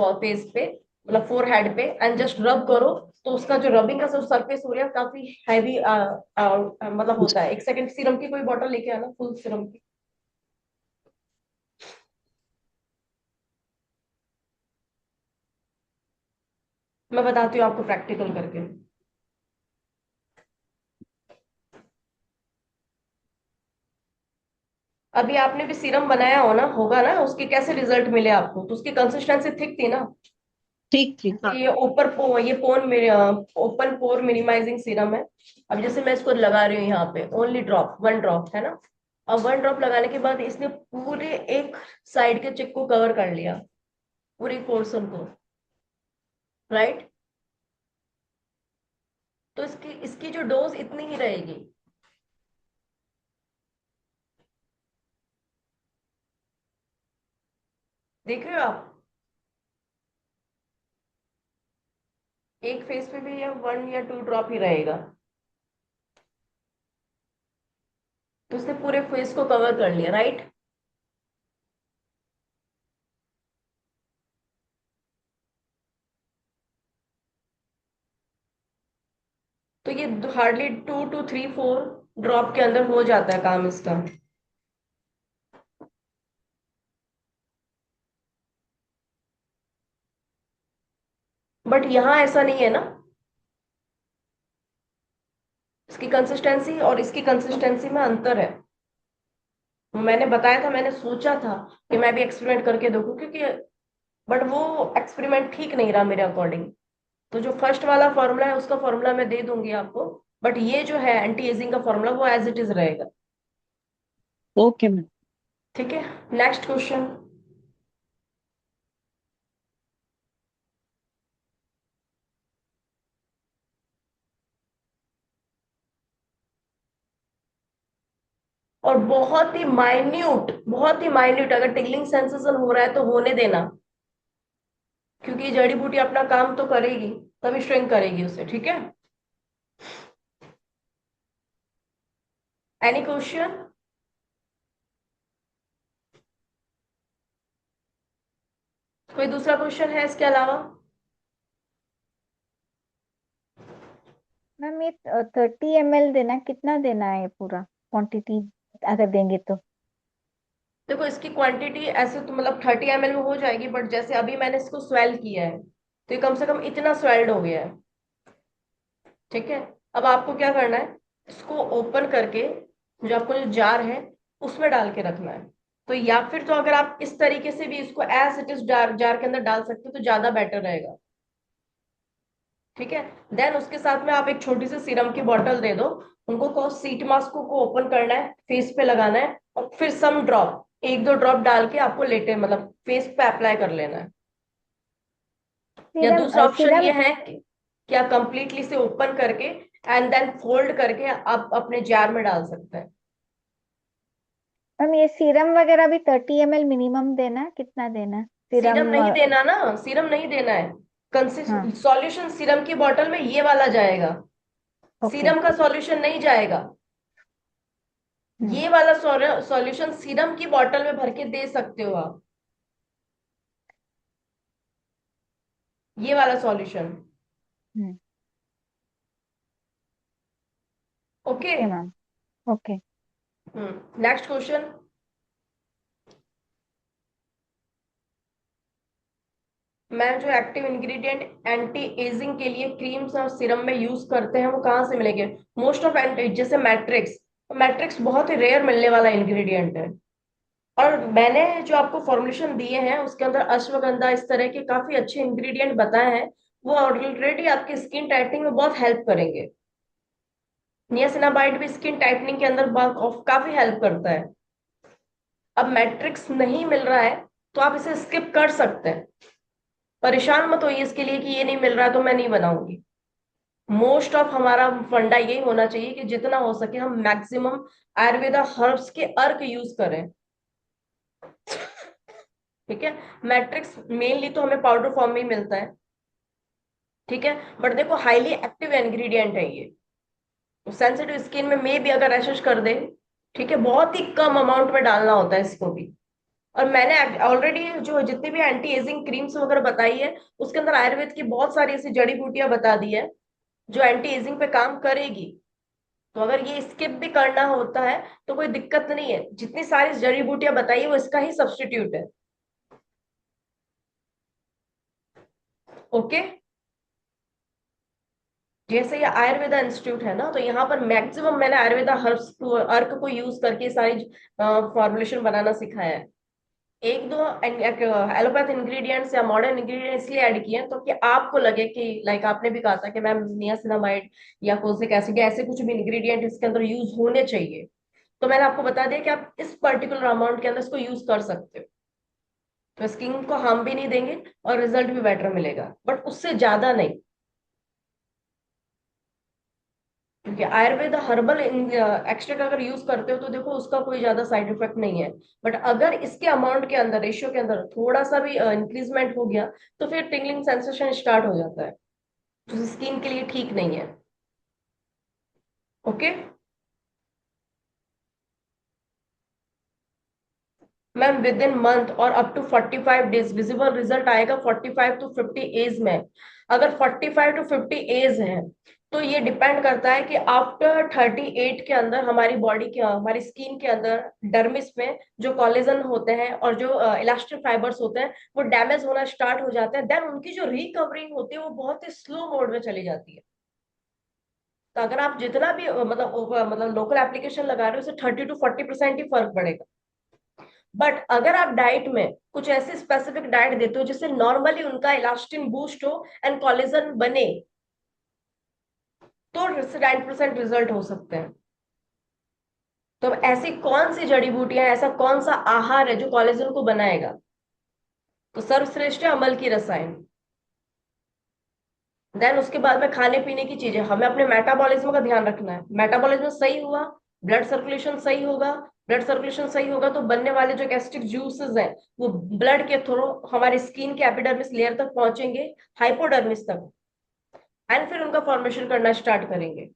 पे, मतलब फोर हेड पे, एंड जस्ट रब करो, तो उसका जो रबिंग का सरफेस हो रहा है काफी हैवी मतलब होता है। 1 सेकंड, सीरम की कोई बॉटल लेके आना, फुल सीरम की। मैं बताती हूँ आपको प्रैक्टिकल करके। अभी आपने भी सीरम बनाया हो ना, होगा ना, उसके कैसे रिजल्ट मिले आपको, तो उसकी कंसिस्टेंसी थिक थी ना। ठीक ठीक, हाँ। ये पोन मेरे ओपन पोर मिनिमाइजिंग सीरम है। अब जैसे मैं इसको लगा रही हूँ यहाँ पे, ओनली ड्रॉप, 1 ड्रॉप है ना। अब 1 ड्रॉप लगाने के बाद इसने पूरे एक साइड के चिक को कवर कर लिया, पूरे पोर्शन को, राइट। तो इसकी इसकी जो डोज इतनी ही रहेगी। देख रहे हो आप, एक फेस पे भी ये 1 या 2 ड्रॉप ही रहेगा, तो इसने पूरे फेस को कवर कर लिया, राइट। तो ये हार्डली 2 to 3 4 ड्रॉप के अंदर हो जाता है काम इसका। बट यहाँ ऐसा नहीं है ना, इसकी कंसिस्टेंसी और इसकी कंसिस्टेंसी में अंतर है। मैंने बताया था, मैंने सोचा था कि मैं भी एक्सपेरिमेंट करके देखूं, क्योंकि बट वो एक्सपेरिमेंट ठीक नहीं रहा मेरे अकॉर्डिंग। तो जो फर्स्ट वाला फॉर्मूला है उसका फॉर्मूला मैं दे दूंगी आपको, बट ये जो है एंटी एजिंग का फॉर्मूला वो एज इट इज रहेगा। Okay ma'am. ठीक है, नेक्स्ट क्वेश्चन। और बहुत ही माइन्यूट अगर टिकलिंग सेंसेशन हो रहा है तो होने देना, क्योंकि ये जड़ी बूटी अपना काम तो करेगी, तभी श्रिंक करेगी उसे। ठीक है, एनी क्वेश्चन। कोई दूसरा क्वेश्चन है इसके अलावा? मैम ये 30 ml देना, कितना देना है पूरा क्वांटिटी अगर देंगे तो? देखो, इसकी क्वांटिटी ऐसे तो मतलब 30 ml में हो जाएगी, बट जैसे अभी मैंने इसको स्वेल किया है, तो ये कम से कम इतना स्वेल्ड हो गया है। ठीक है, अब आपको क्या करना है, इसको ओपन करके जो आपको जो जार है उसमें डाल के रखना है। तो या फिर तो अगर आप इस तरीके से भी इसको as it is jar jar के अंदर डाल सकते हो तो ज्यादा बेटर रहेगा। ठीक है, देन उसके साथ में आप एक छोटी सी सीरम की बोतल दे दो उनको, को सीट मास्क को ओपन करना है, फेस पे लगाना है, और फिर सम ड्रॉप, 1 2 ड्रॉप डाल के आपको लेटे मतलब फेस पे अप्लाई कर लेना है। या सीरम दूसरा ऑप्शन सीरम ये है कि आप कंप्लीटली से ओपन करके एंड देन फोल्ड करके आप अपने जार में डाल सकते हैं। मैम ये सीरम वगैरह भी 30 ml मिनिमम देना है, कितना देना है? सीरम सीरम नहीं देना ना, सीरम नहीं देना है। हाँ सॉल्यूशन सीरम की बोतल में ये वाला जाएगा, ओके। सीरम का सॉल्यूशन नहीं जाएगा। हम्म ये वाला सॉल्यूशन सीरम की बोतल में भर के दे सकते हो आप, ये वाला solution. Hmm okay. Okay ma'am. Okay. Next question. Ma'am जो एक्टिव इंग्रेडिएंट एंटी एजिंग के लिए क्रीम्स और सिरम में यूज करते हैं वो कहाँ से मिलेंगे? मोस्ट ऑफ एंटी, जैसे मैट्रिक्स, मैट्रिक्स बहुत ही रेयर मिलने वाला इंग्रेडिएंट है। और मैंने जो आपको फॉर्मुलेशन दिए हैं उसके अंदर अश्वगंधा, इस तरह के काफी अच्छे इंग्रेडिएंट बताए हैं, वो ऑलरेडी आपकी स्किन टाइटनिंग में बहुत हेल्प करेंगे। नियासिनामाइड भी स्किन टाइटनिंग के अंदर काफी हेल्प करता है। अब मैट्रिक्स नहीं मिल रहा है तो आप इसे स्किप कर सकते हैं, परेशान मत होइए इसके लिए कि ये नहीं मिल रहा है तो मैं नहीं बनाऊंगी। मोस्ट ऑफ हमारा फंडा यही होना चाहिए कि जितना हो सके हम मैक्सिमम आयुर्वेदा हर्ब्स के अर्क यूज करें। ठीक है। मैट्रिक्स मेनली तो हमें पाउडर फॉर्म में ही मिलता है, ठीक है, बट देखो हाईली एक्टिव इंग्रेडिएंट है ये, सेंसिटिव स्किन में मे भी अगर रैशेस कर दे, ठीक है, बहुत ही कम अमाउंट में डालना होता है इसको भी। और मैंने ऑलरेडी जो जितनी भी एंटी एजिंग क्रीम्स वगैरह बताई है उसके अंदर आयुर्वेद की बहुत सारी ऐसी जड़ी बूटियां बता दी है जो एंटी एजिंग पे काम करेगी। तो अगर ये स्किप भी करना होता है तो कोई दिक्कत नहीं है, जितनी सारी जड़ी बूटियां बताई है वो इसका ही सब्सटीट्यूट है। ओके। जैसे ये आयुर्वेदा इंस्टीट्यूट है ना, तो यहाँ पर मैक्सिमम मैंने आयुर्वेदा हर्ब्स को, अर्क को यूज करके सारी फॉर्मुलेशन बनाना सिखाया है। एक दो एलोपैथ इंग्रेडिएंट्स या मॉडर्न इंग्रेडिएंट्स इसलिए ऐड किए हैं तो कि आपको लगे कि लाइक आपने भी कहा था कि मैम नियासिनामाइड या कोजिक एसिड या ऐसे कुछ भी इंग्रेडिएंट इसके अंदर यूज होने चाहिए, तो मैंने आपको बता दिया कि आप इस पर्टिकुलर अमाउंट के अंदर इसको यूज कर सकते हो, तो स्किन को हार्म भी नहीं देंगे और रिजल्ट भी बेटर मिलेगा, बट उससे ज्यादा नहीं। क्योंकि आयुर्वेद हर्बल एक्सट्रैक्ट अगर यूज करते हो तो देखो उसका कोई ज्यादा साइड इफेक्ट नहीं है, बट अगर इसके अमाउंट के अंदर, रेशियो के अंदर थोड़ा सा भी इंक्रीजमेंट हो गया तो फिर टिंगलिंग सेंसेशन स्टार्ट हो जाता है, जो स्किन के लिए ठीक नहीं है। Okay ma'am, within month और up to 45 days visible result आएगा 45 to 50 एज में। अगर 45 to 50 एज है तो ये डिपेंड करता है कि आफ्टर 38 के अंदर हमारी बॉडी के, हमारी स्किन के अंदर डर्मिस में जो कोलेजन होते हैं और जो इलास्टिक फाइबर्स होते हैं वो डैमेज होना स्टार्ट हो जाते हैं, देन उनकी जो रिकवरिंग होती है वो बहुत ही स्लो मोड में चली जाती है। तो अगर आप जितना भी मतलब लोकल एप्लीकेशन लगा रहे हो उससे 30 to 40% ही फर्क पड़ेगा। बट अगर आप डाइट में कुछ ऐसे स्पेसिफिक डाइट देते हो जिससे नॉर्मली उनका इलास्टिन बूस्ट हो एंड कोलेजन बने, तो 90% रिजल्ट हो सकते हैं। तो अब ऐसी कौन सी जड़ी बूटियां, ऐसा कौन सा आहार है जो कोलेजन को बनाएगा? तो सर्वश्रेष्ठ है अमल की रसायन। देन उसके बाद में खाने पीने की चीजें, हमें अपने मेटाबॉलिज्म का ध्यान रखना है। मेटाबॉलिज्म सही हुआ, ब्लड सर्कुलेशन सही होगा, ब्लड सर्कुलेशन सही होगा तो बनने वाले जो गैस्ट्रिक जूसेस हैं वो ब्लड के थ्रू हमारी स्किन के एपिडर्मिस लेयर तक पहुंचेंगे, हाइपोडर्मिस तक, एंड फिर उनका फॉर्मेशन करना स्टार्ट करेंगे।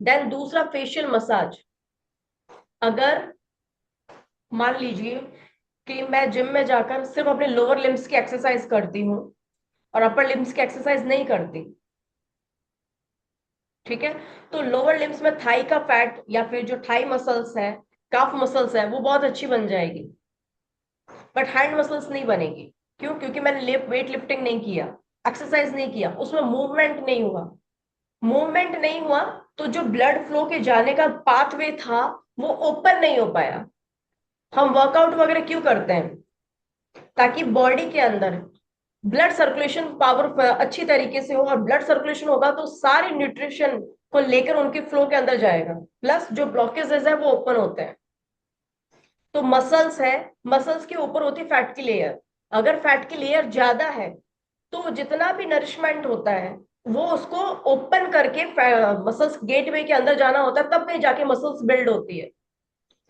देन दूसरा फेशियल मसाज। अगर मान लीजिए कि मैं जिम में जाकर सिर्फ अपने लोअर लिम्स की एक्सरसाइज करती हूँ और अपर लिम्स की एक्सरसाइज नहीं करती, ठीक है, तो लोअर लिम्स में थाई का फैट या फिर जो थाई मसल्स है, काफ मसल्स है, वो बहुत अच्छी बन जाएगी, बट हैंड मसल्स नहीं बनेगी। क्यों? क्योंकि मैंने वेट लिफ्टिंग नहीं किया, एक्सरसाइज नहीं किया, उसमें मूवमेंट नहीं हुआ। मूवमेंट नहीं हुआ तो जो ब्लड फ्लो के जाने का पाथवे था वो ओपन नहीं हो पाया। हम वर्कआउट वगैरह क्यों करते हैं? ताकि बॉडी के अंदर ब्लड सर्कुलेशन पावर अच्छी तरीके से हो, और ब्लड सर्कुलेशन होगा तो सारे न्यूट्रिशन को लेकर उनके फ्लो के अंदर जाएगा, प्लस जो ब्लॉकेजेस है वो ओपन होते हैं। तो मसल्स है, मसल्स के ऊपर होती है फैट की लेयर, अगर फैट की लेयर ज्यादा है तो जितना भी नरिशमेंट होता है वो उसको ओपन करके मसल्स गेटवे के अंदर जाना होता है, तब कहीं जाके मसल्स बिल्ड होती है।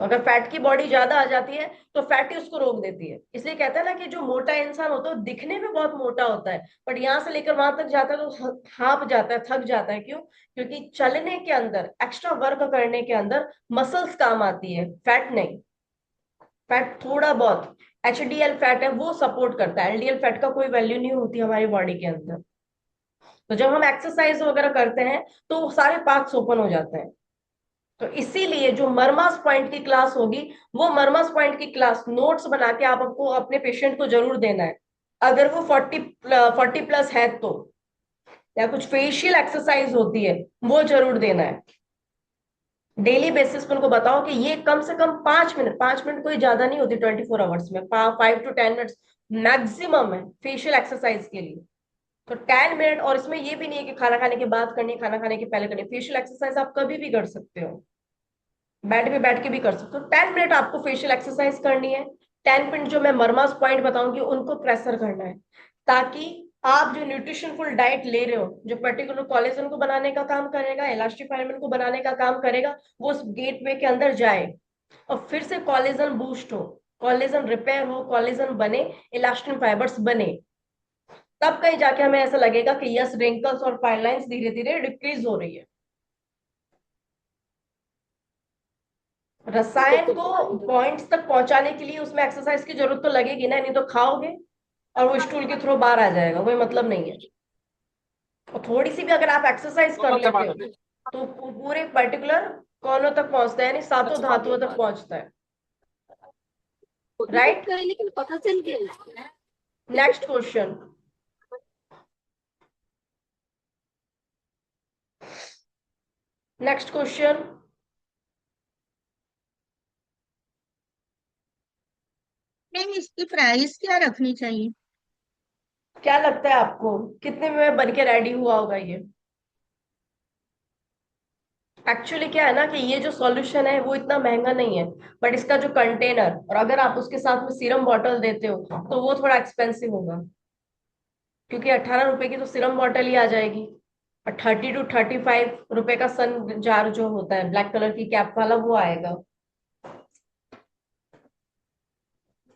अगर फैट की बॉडी ज्यादा आ जाती है तो फैट ही उसको रोक देती है। इसलिए कहते हैं ना कि जो मोटा इंसान होता है वो दिखने में बहुत मोटा होता है, बट यहां से लेकर वहां तक जाता है तो हाँप जाता है, थक जाता है। क्यों? क्योंकि चलने के अंदर, एक्स्ट्रा वर्क करने के अंदर मसल्स काम आती है, फैट नहीं। फैट थोड़ा बहुत, एचडीएल फैट है वो सपोर्ट करता है, एलडीएल फैट का कोई वैल्यू नहीं होती हमारी बॉडी के अंदर। तो जब हम एक्सरसाइज वगैरह करते हैं तो वो सारे पार्ट्स ओपन हो जाते हैं। तो इसीलिए जो मरमास पॉइंट की क्लास होगी, वो मरमास पॉइंट की क्लास नोट्स बना के आपको अपने पेशेंट को जरूर देना है। अगर वो 40 प्लस है तो, या कुछ फेशियल एक्सरसाइज होती है वो जरूर देना है। डेली बेसिस पे उनको बताओ कि ये कम से कम 5 मिनट, 5 मिनट कोई ज्यादा नहीं होती 24 आवर्स में, 5 to 10 मिनट्स मैक्सिमम है फेशियल एक्सरसाइज के लिए। तो 10 मिनट, और इसमें ये भी नहीं है कि खाना खाने के बाद करनी, खाना खाने के पहले करनी। फेशियल एक्सरसाइज आप कभी भी कर सकते हो, बेड पे बैठ के भी कर सकते हो। 10 मिनट आपको फेशियल एक्सरसाइज करनी है। 10 मिनट जो मैं मरमास पॉइंट बताऊंगी उनको प्रेशर करना है, ताकि आप जो न्यूट्रिशनफुल डाइट ले रहे हो, जो पर्टिकुलर कोलेजन को बनाने का काम करेगा, इलास्टिक फाइबर को बनाने का काम करेगा, वो उस गेटवे के अंदर जाए और फिर से कोलेजन बूस्ट हो, कोलेजन रिपेयर हो, कोलेजन बने, इलास्टिन फाइबर्स बने। तब कहीं जाके हमें ऐसा लगेगा कि यस, रिंकल्स और फाइन लाइंस धीरे धीरे डिक्रीज हो रही है। रसायन को पॉइंट्स तक पहुंचाने के लिए उसमें एक्सरसाइज की जरूरत तो लगेगी ना, नहीं तो खाओगे और वो स्टूल के थ्रू बाहर आ जाएगा, कोई मतलब नहीं है। और थोड़ी सी भी अगर आप एक्सरसाइज कर लेते हो तो पूरे पर्टिकुलर कोनों तक पहुंचता है, यानी सातों धातुओं तक पहुंचता है। Right? Next question. Next question. Ma'am इसकी प्राइस क्या रखनी चाहिए? क्या लगता है आपको कितने में बन के रेडी हुआ होगा ये? एक्चुअली क्या है ना कि ये जो सॉल्यूशन है वो इतना महंगा नहीं है, बट इसका जो कंटेनर, और अगर आप उसके साथ में सीरम बॉटल देते हो तो वो थोड़ा एक्सपेंसिव होगा, क्योंकि 18 रुपए की तो सीरम बॉटल ही आ जाएगी, और 30 to 35 रुपए का सन जार जो होता है ब्लैक कलर की कैप वाला वो आएगा।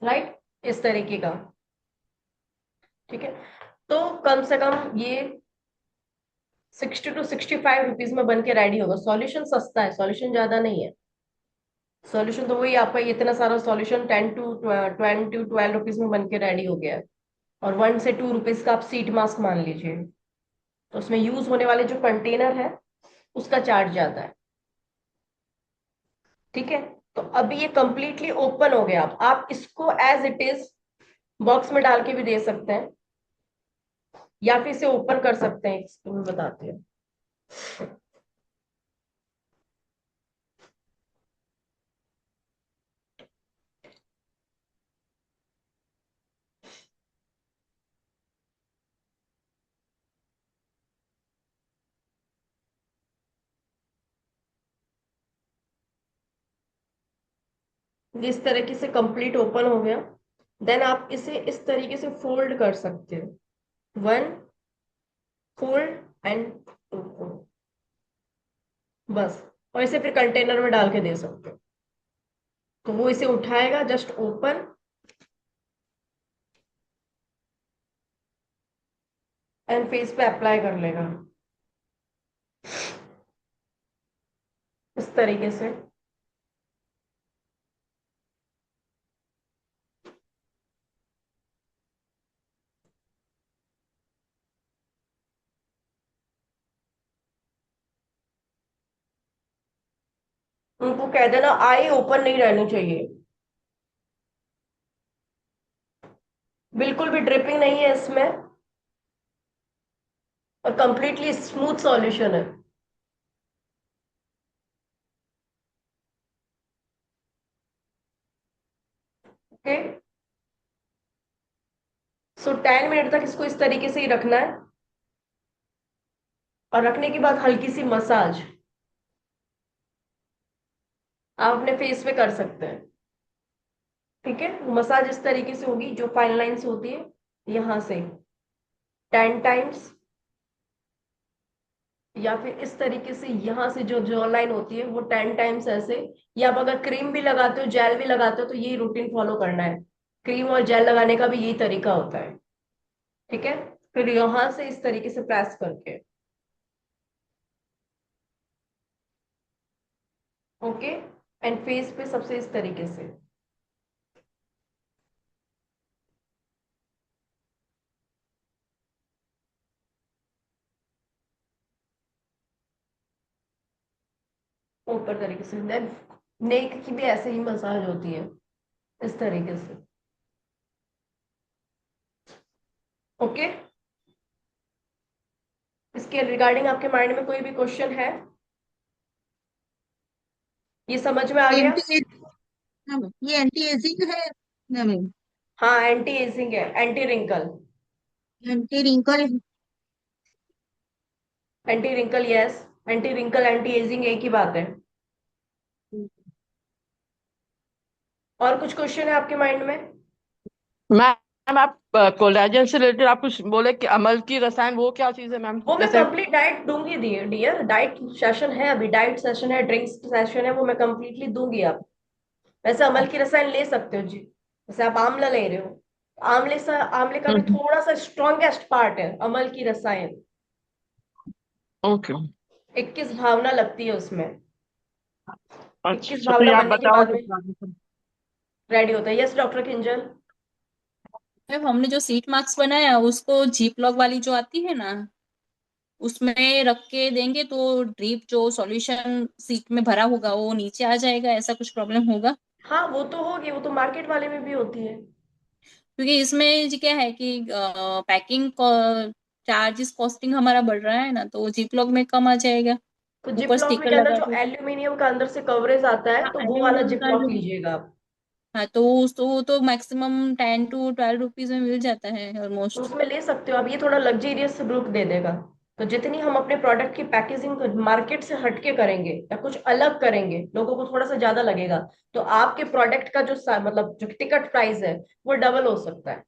राइट? इस तरीके का। ठीक है, तो कम से कम ये 60 to 65 रुपीज में बन के रेडी होगा। सॉल्यूशन सस्ता है, सॉल्यूशन ज्यादा नहीं है। सॉल्यूशन तो वही आपका इतना सारा सॉल्यूशन 10 to 12 रुपीज में बन के रेडी हो गया है, और 1 से 2 रुपीज का आप सीट मास्क मान लीजिए। तो उसमें यूज होने वाले जो कंटेनर है उसका चार्ज ज्यादा है। ठीक है, तो अभी ये कंप्लीटली ओपन हो गया। आप इसको एज इट इज बॉक्स में डाल के भी दे सकते हैं, या फिर इसे ओपन कर सकते हैं, इसको मैं बताती हूँ। इस तरीके से कंप्लीट ओपन हो गया। देन आप इसे इस तरीके से फोल्ड कर सकते हो, one fold and two fold, बस। और इसे फिर कंटेनर में डाल के दे सकते हो, तो वो इसे उठाएगा, जस्ट ओपन एंड फेस पे अप्लाई कर लेगा इस तरीके से। उनको कह देना आई ओपन नहीं रहनी चाहिए, बिल्कुल भी ड्रिपिंग नहीं है इसमें, और कंप्लीटली स्मूथ सॉल्यूशन है। ओके, सो 10 मिनट तक इसको इस तरीके से ही रखना है, और रखने के बाद हल्की सी मसाज आप अपने फेस पे कर सकते हैं। ठीक है, मसाज इस तरीके से होगी, जो फाइन लाइंस होती है यहां से 10 टाइम्स, या फिर इस तरीके से यहाँ से जो जॉ लाइन होती है वो 10 टाइम्स ऐसे, या आप अगर क्रीम भी लगाते हो जेल भी लगाते हो तो यही रूटीन फॉलो करना है। क्रीम और जेल लगाने का भी यही तरीका होता है। ठीक है, फिर यहाँ से इस तरीके से प्रेस करके, ओके, एंड फेस पे सबसे इस तरीके से। ऊपर तरीके से, देन नेक की भी ऐसे ही मसाज होती है इस तरीके से। ओके, इसके रिगार्डिंग आपके माइंड में कोई भी क्वेश्चन है? ये समझ में आ गया? एंटी ये एंटी एजिंग है ना मैम? हाँ, एंटी एजिंग है, anti wrinkle. Anti wrinkle. Anti wrinkle, yes. Anti wrinkle anti ageing एक ही बात है। और कुछ क्वेश्चन है आपके माइंड में? मैम आप कोलेजन से रिलेटेड आप कुछ बोले कि अमल की रसायन, वो क्या चीज है मैम? वो मैं जैसे कंप्लीट डाइट दूंगी डियर, डाइट सेशन है अभी, डाइट सेशन है, ड्रिंक्स सेशन है, वो मैं कंप्लीटली दूंगी आप। वैसे अमल की रसायन ले सकते हो जी, जैसे आप आंवला ले रहे हो, आंवले का भी थोड़ा सा स्ट्रॉन्गेस्ट पार्ट है अमल की रसायन। ओके, 21 भावना लगती है उसमें। अच्छा 21 अच्छा, तो ये भावना आप बनने के बताओ बाद में तो। रेडी होता है। Yes doctor Kinjal. मैम हमने जो सीट मार्क्स बनाया उसको जीप लॉक वाली जो आती है ना उसमें रख के देंगे तो ड्रीप जो सॉल्यूशन सीट में भरा होगा वो नीचे आ जाएगा, ऐसा कुछ प्रॉब्लम होगा? हाँ वो तो होगी, वो तो मार्केट वाले में भी होती है। क्योंकि इसमें जी क्या है कि पैकिंग चार्जेस कॉस्टिंग हमारा बढ़ रहा है ना, तो जीप लॉक में कम आ जाएगा। तो जिप ऊपर लॉक में स्टिकर के अंदर लगा जो दो। एल्यूमिनियम का अंदर से कवरेज आता है हाँ, तो वो वाला एल्यूमिनियम जिप का लॉक जो। लीजिएगा आप। हाँ, तो वो तो मैक्सिमम 10 to 12 रुपीज में मिल जाता है तो ऑलमोस्ट। उसमें ले सकते हो आप, ये थोड़ा लग्जरियस लुक दे देगा। तो जितनी हम अपने प्रोडक्ट की पैकेजिंग मार्केट से हटके करेंगे या कुछ अलग करेंगे, लोगों को थोड़ा सा ज्यादा लगेगा, तो आपके प्रोडक्ट का जो मतलब जो टिकट प्राइस है वो डबल हो सकता है।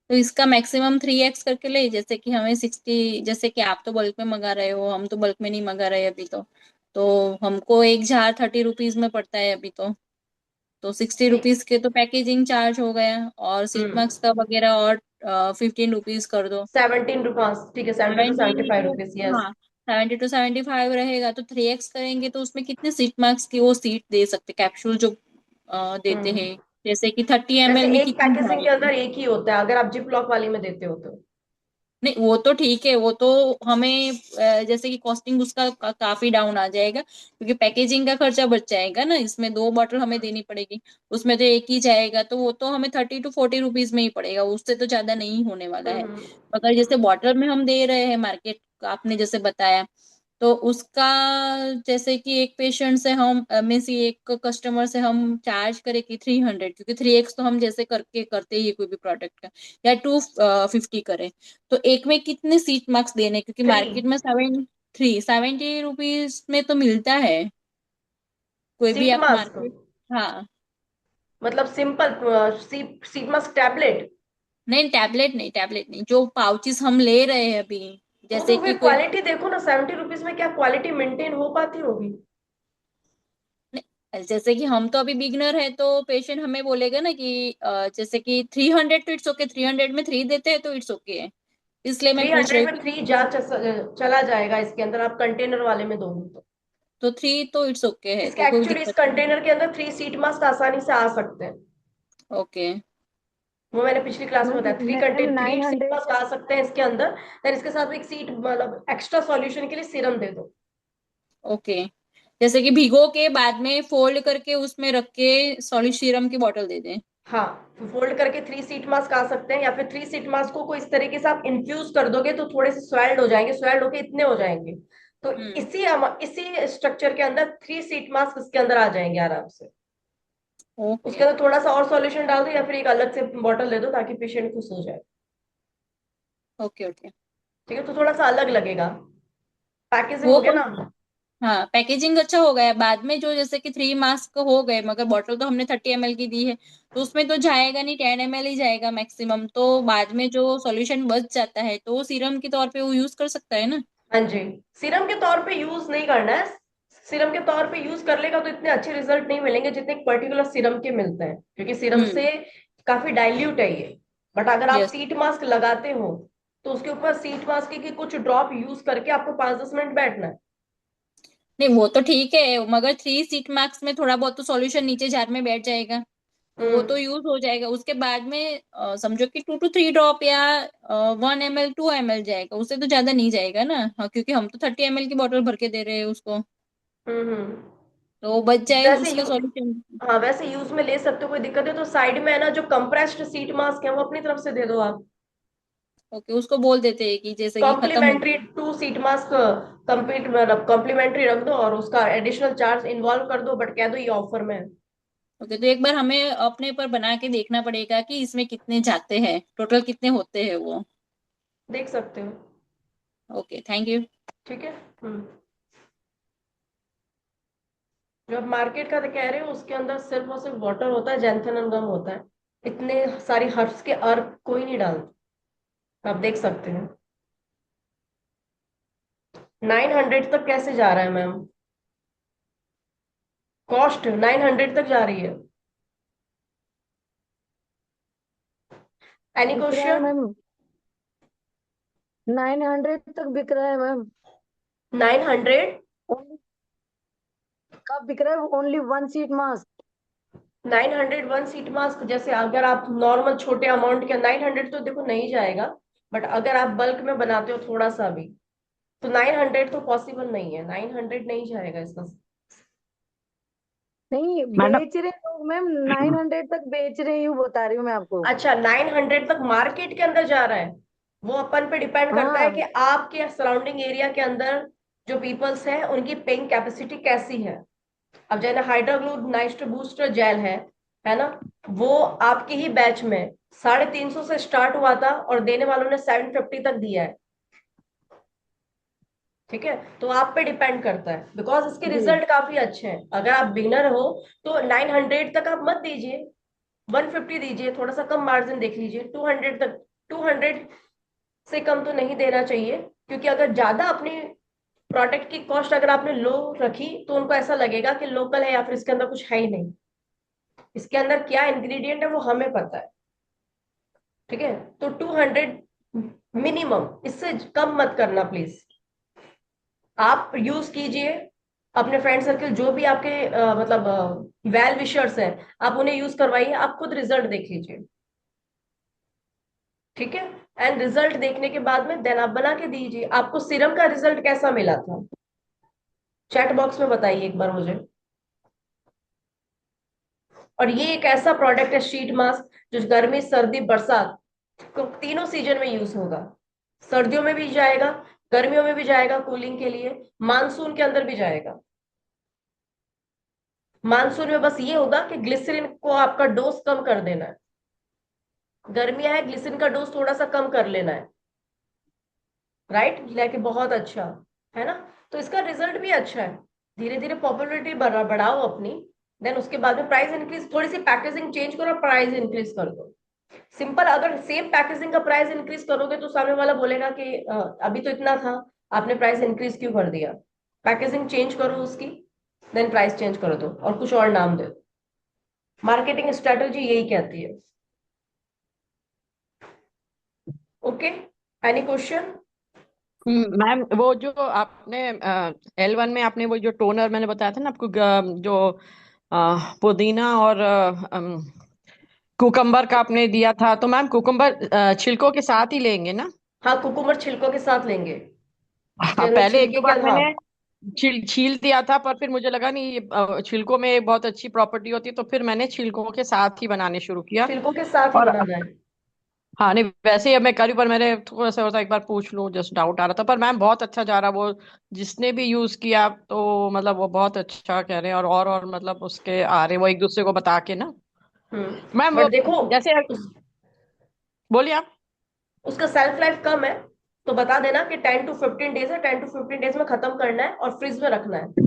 तो इसका मैक्सिमम 3x करके ले, जैसे कि हमें 60, जैसे कि आप तो बल्क में मंगा रहे हो, हम तो बल्क में नहीं मंगा रहे अभी तो हमको एक जार 30 रुपीज में पड़ता है अभी तो 60 रुपीज के तो पैकेजिंग चार्ज हो गया, और सीट हम्म, मार्क्स का वगैरह और 15 रुपीज कर दो। 17 रुपीज, ठीक है, 70 to 75 रुपीज, यस। हाँ, 70 to 75 रहेगा तो 3x करेंगे तो उसमें कितने सीट मार्क्स की वो सीट दे सकते, कैप्सूल जो देते हम्म, हैं, जैसे कि 30 ml वैसे में एक कितनी पैकेजिंग के जाएगी? अंदर एक ही होता है अगर आप जिप लॉक वाली में देते हो तो। नहीं वो तो ठीक है, वो तो हमें जैसे कि कॉस्टिंग उसका काफी डाउन आ जाएगा, क्योंकि पैकेजिंग का खर्चा बच जाएगा ना, इसमें 2 बॉटल हमें देनी पड़ेगी, उसमें तो एक ही जाएगा, तो वो तो हमें 30 to 40 रुपीज में ही पड़ेगा, उससे तो ज्यादा नहीं होने वाला है। हम्म, मगर जैसे बॉटल में हम दे रहे हैं मार्केट, आपने जैसे बताया, तो उसका जैसे कि एक पेशेंट से हम में से एक कस्टमर से हम चार्ज करें कि 300, क्योंकि 3x तो हम जैसे करके करते ही हैं कोई भी प्रोडक्ट का, या 250 करें, तो एक में कितने सीट मार्क्स देने, क्योंकि 3 मार्केट में 70 रुपीज में तो मिलता है कोई भी सीट आप मास्क, मार्केट। हाँ। मतलब सिंपल सीट मास्क टैबलेट। नहीं टैबलेट नहीं, टैबलेट नहीं, जो पाउचेस हम ले रहे हैं अभी, तो जैसे कि फिर कोई। क्वालिटी देखो ना, 70 रुपीज में क्या क्वालिटी मेंटेन हो पाती होगी? नहीं, जैसे कि हम तो अभी बिगनर है तो पेशेंट हमें बोलेगा ना कि जैसे कि 300 तो इट्स ओके, 300 में 3 देते हैं तो इट्स ओके है, इसलिए मैं थ्री पूछ रही हंड्रेड हूँ में कि 3 चला जाएगा इसके अंदर, आप कंटेनर वाले में दोगे तो। तो 3 तो इट्स ओके है, इसके तो कोई एक्चुअली इस दिक्कत नहीं। कंटेनर के अंदर 3 सीट मास्क आसानी से आ सकते हैं। ओके। वो मैंने पिछली क्लास में बताया, मैम थ्री सीट 900। मास्क आ सकते हैं इसके अंदर। देन इसके साथ एक सीट मतलब एक्स्ट्रा सॉल्यूशन के लिए सीरम दे दो। ओके, जैसे कि भिगो के बाद में फोल्ड करके उसमें रख के सॉलिड सीरम की बोतल दे दें। हाँ, फोल्ड करके 3 सीट मास्क आ सकते हैं, या फिर 3 सीट मास्क को इस तरीके से आप इन्फ्यूज कर दोगे तो थोड़े से स्वेल्ड हो जाएंगे, स्वेल्ड होके इतने हो जाएंगे। तो हम्म। इसी स्ट्रक्चर के अंदर 3 सीट मास्क इसके अंदर आ जाएंगे आराम से। ओके। उसके अंदर थोड़ा सा और सॉल्यूशन डाल दो या फिर एक अलग से बॉटल दे दो ताकि पेशेंट खुश हो जाए। ओके। ओके। ठीक है, तो थोड़ा सा अलग लगेगा। पैकेजिंग वो हो गया कौन। ना? हाँ, पैकेजिंग अच्छा हो गया, बाद में जो जैसे कि 3 मास्क हो गए, मगर बॉटल तो हमने 30 ml की दी है, तो उसमें तो जाएगा नहीं, 10 ml ही जाएगा मैक्सिमम, तो बाद में जो सॉल्यूशन बच जाता है तो वो सीरम के तौर पे वो यूज कर सकता है ना? हाँ जी, सीरम के तौर पे यूज नहीं करना है। सीरम के तौर पे यूज कर लेगा तो इतने अच्छे रिजल्ट नहीं मिलेंगे जितने एक पर्टिकुलर सीरम के मिलते हैं, क्योंकि सीरम से काफी डाइल्यूट है ये। बट अगर आप यस। सीट मास्क लगाते हो तो उसके ऊपर सीट मास्क के कुछ ड्रॉप यूज करके आपको 5-10 मिनट बैठना है। नहीं वो तो ठीक है, मगर 3 सीट मार्क्स में थोड़ा बहुत तो सॉल्यूशन नीचे जार में बैठ जाएगा, तो वो तो हम्म। यूज हो जाएगा। उसके बाद में समझो कि 2 to 3 ड्रॉप या 1 ml 2 ml जाएगा, उससे तो ज्यादा नहीं जाएगा ना। हाँ, क्योंकि हम तो 30 ml की बोतल भर के दे रहे हैं उसको, हम्म। तो वो बच जाए वैसे उसका यू सॉल्यूशन। हाँ, वैसे यूज में ले सकते हो, कोई दिक्कत है तो साइड में है ना जो कंप्रेस्ड सीट मास्क है वो अपनी तरफ से दे दो आप। ओके, उसको बोल देते हैं कि जैसे कि खत्म हो कॉम्प्लीमेंट्री गया। 2 सीट मास्क कंप्लीट, मतलब कॉम्प्लीमेंट्री रख दो और उसका एडिशनल चार्ज इन्वॉल्व कर दो, बट कह दो ये ऑफर में है। ओके, तो एक बार हमें अपने पर बना के देखना पड़ेगा कि इसमें कितने जाते हैं, टोटल कितने होते हैं वो। देख सकते हो। Okay, thank you. ठीक है। जो आप मार्केट का कह रहे हो उसके अंदर सिर्फ और सिर्फ वाटर होता है, जैंथेनन गम होता है। इतने सारी हर्ब्स के अर्क कोई नहीं डालता, आप देख सकते हैं। 900 तक कैसे जा रहा है मैम? कॉस्ट 900 तक जा रही है। एनी बिक रहा है क्वेश्चन? मैम, 900 तक बिक रहा है मैम। 900? Only- कब बिक रहा है? Only 1 seat mask. 900 1 seat mask, जैसे अगर आप नॉर्मल छोटे अमाउंट के 900 तो देखो नहीं जाएगा, बट अगर आप बल्क में बनाते हो थोड़ा सा भी तो 900 तो पॉसिबल नहीं है, 900 नहीं जाएगा इसका। नहीं मैडम बेच रहे लोग मैम, 900 तक बेच रहे हैं, यूं बता रही हूँ मैं आपको। अच्छा, 900 तक मार्केट के अंदर जा रहा है। वो अपन पे डिपेंड करता है हाँ कि आपके सराउंडिंग एरिया के अंदर जो पीपल्स हैं उनकी पेइंग कैपेसिटी कैसी है। अब जैसे हाइड्रोग्लू नाइट्र बूस्टर जेल है ना, वो आपके ही बैच में 350 से स्टार्ट हुआ था और देने वालों ने 750 तक दिया है। ठीक है, तो आप पे डिपेंड करता है, बिकॉज इसके जी। रिजल्ट काफी अच्छे हैं। अगर आप बिगनर हो तो 900 तक आप मत दीजिए, 150 दीजिए, थोड़ा सा कम मार्जिन देख लीजिए। 200 तक, 200 से कम तो नहीं देना चाहिए, क्योंकि अगर ज्यादा अपनी प्रोडक्ट की कॉस्ट अगर आपने लो रखी तो उनको ऐसा लगेगा कि लोकल है या फिर इसके अंदर कुछ है ही नहीं। इसके अंदर क्या इंग्रेडिएंट है वो हमें पता है। ठीक है, तो 200 मिनिमम, इससे कम मत करना प्लीज। आप यूज कीजिए, अपने फ्रेंड सर्कल जो भी आपके मतलब वेल विशर्स हैं, आप उन्हें यूज करवाइए, आप खुद रिजल्ट देख लीजिए। ठीक है, एंड रिजल्ट देखने के बाद में देन आप बना के दीजिए। आपको सीरम का रिजल्ट कैसा मिला था, चैट बॉक्स में बताइए एक बार मुझे। और ये एक ऐसा प्रोडक्ट है शीट मास्क जो गर्मी सर्दी बरसात तीनों सीजन में यूज होगा। सर्दियों में भी जाएगा, गर्मियों में भी जाएगा कूलिंग के लिए, मानसून के अंदर भी जाएगा। मानसून में बस ये होगा कि ग्लिसरीन को आपका डोज कम कर देना है। गर्मियां है, ग्लिसरीन का डोज थोड़ा सा कम कर लेना है। राइट, लेके बहुत अच्छा है ना। तो इसका रिजल्ट भी अच्छा है। धीरे धीरे पॉपुलरिटी बढ़ाओ अपनी, देन उसके बाद में प्राइस इंक्रीज, थोड़ी सी पैकेजिंग चेंज करो, प्राइस इंक्रीज कर दो। सिंपल, अगर सेम पैकेजिंग का प्राइस इंक्रीज करोगे तो सामने वाला बोलेगा कि अभी तो इतना था, आपने प्राइस इंक्रीज क्यों कर दिया। पैकेजिंग चेंज करो उसकी, देन प्राइस चेंज कर दो और कुछ और नाम दे दो। मार्केटिंग स्ट्रेटजी यही कहती है। Okay, any question? मैम वो जो आपने L1 में आपने वो जो टोनर मैंने बताया था ना आपको, जो पुदीना और कुकम्बर का आपने दिया था, तो मैम कुकम्बर छिलकों के साथ ही लेंगे ना? हाँ, कुकुम्बर छिलकों के साथ लेंगे। हाँ, जिन्हें पहले एक छिलके दो के, बार हाँ। मैंने छील दिया था, पर फिर मुझे लगा नहीं छिलकों में एक बहुत अच्छी प्रॉपर्टी होती है, तो फिर मैंने छिलकों के साथ ही बनाने शुरू किया। छिलकों के साथ ही और बनाना है। हाँ नहीं, वैसे ही अब मैं करी, पर मैंने थोड़ा सा होता एक बार पूछ लूं, जस्ट डाउट आ रहा था। पर मैम बहुत अच्छा जा रहा वो, जिसने भी यूज किया तो मतलब वो बहुत अच्छा कह रहे हैं, और मतलब उसके आ रहे वो एक दूसरे को बता के ना। मैम वो बट देखो, जैसे, उस, बोलिए आप। उसका सेल्फ लाइफ कम है, तो बता देना कि 10 to 15 डेज है, 10 to 15 डेज में खत्म करना है और फ्रिज में रखना है। हाँ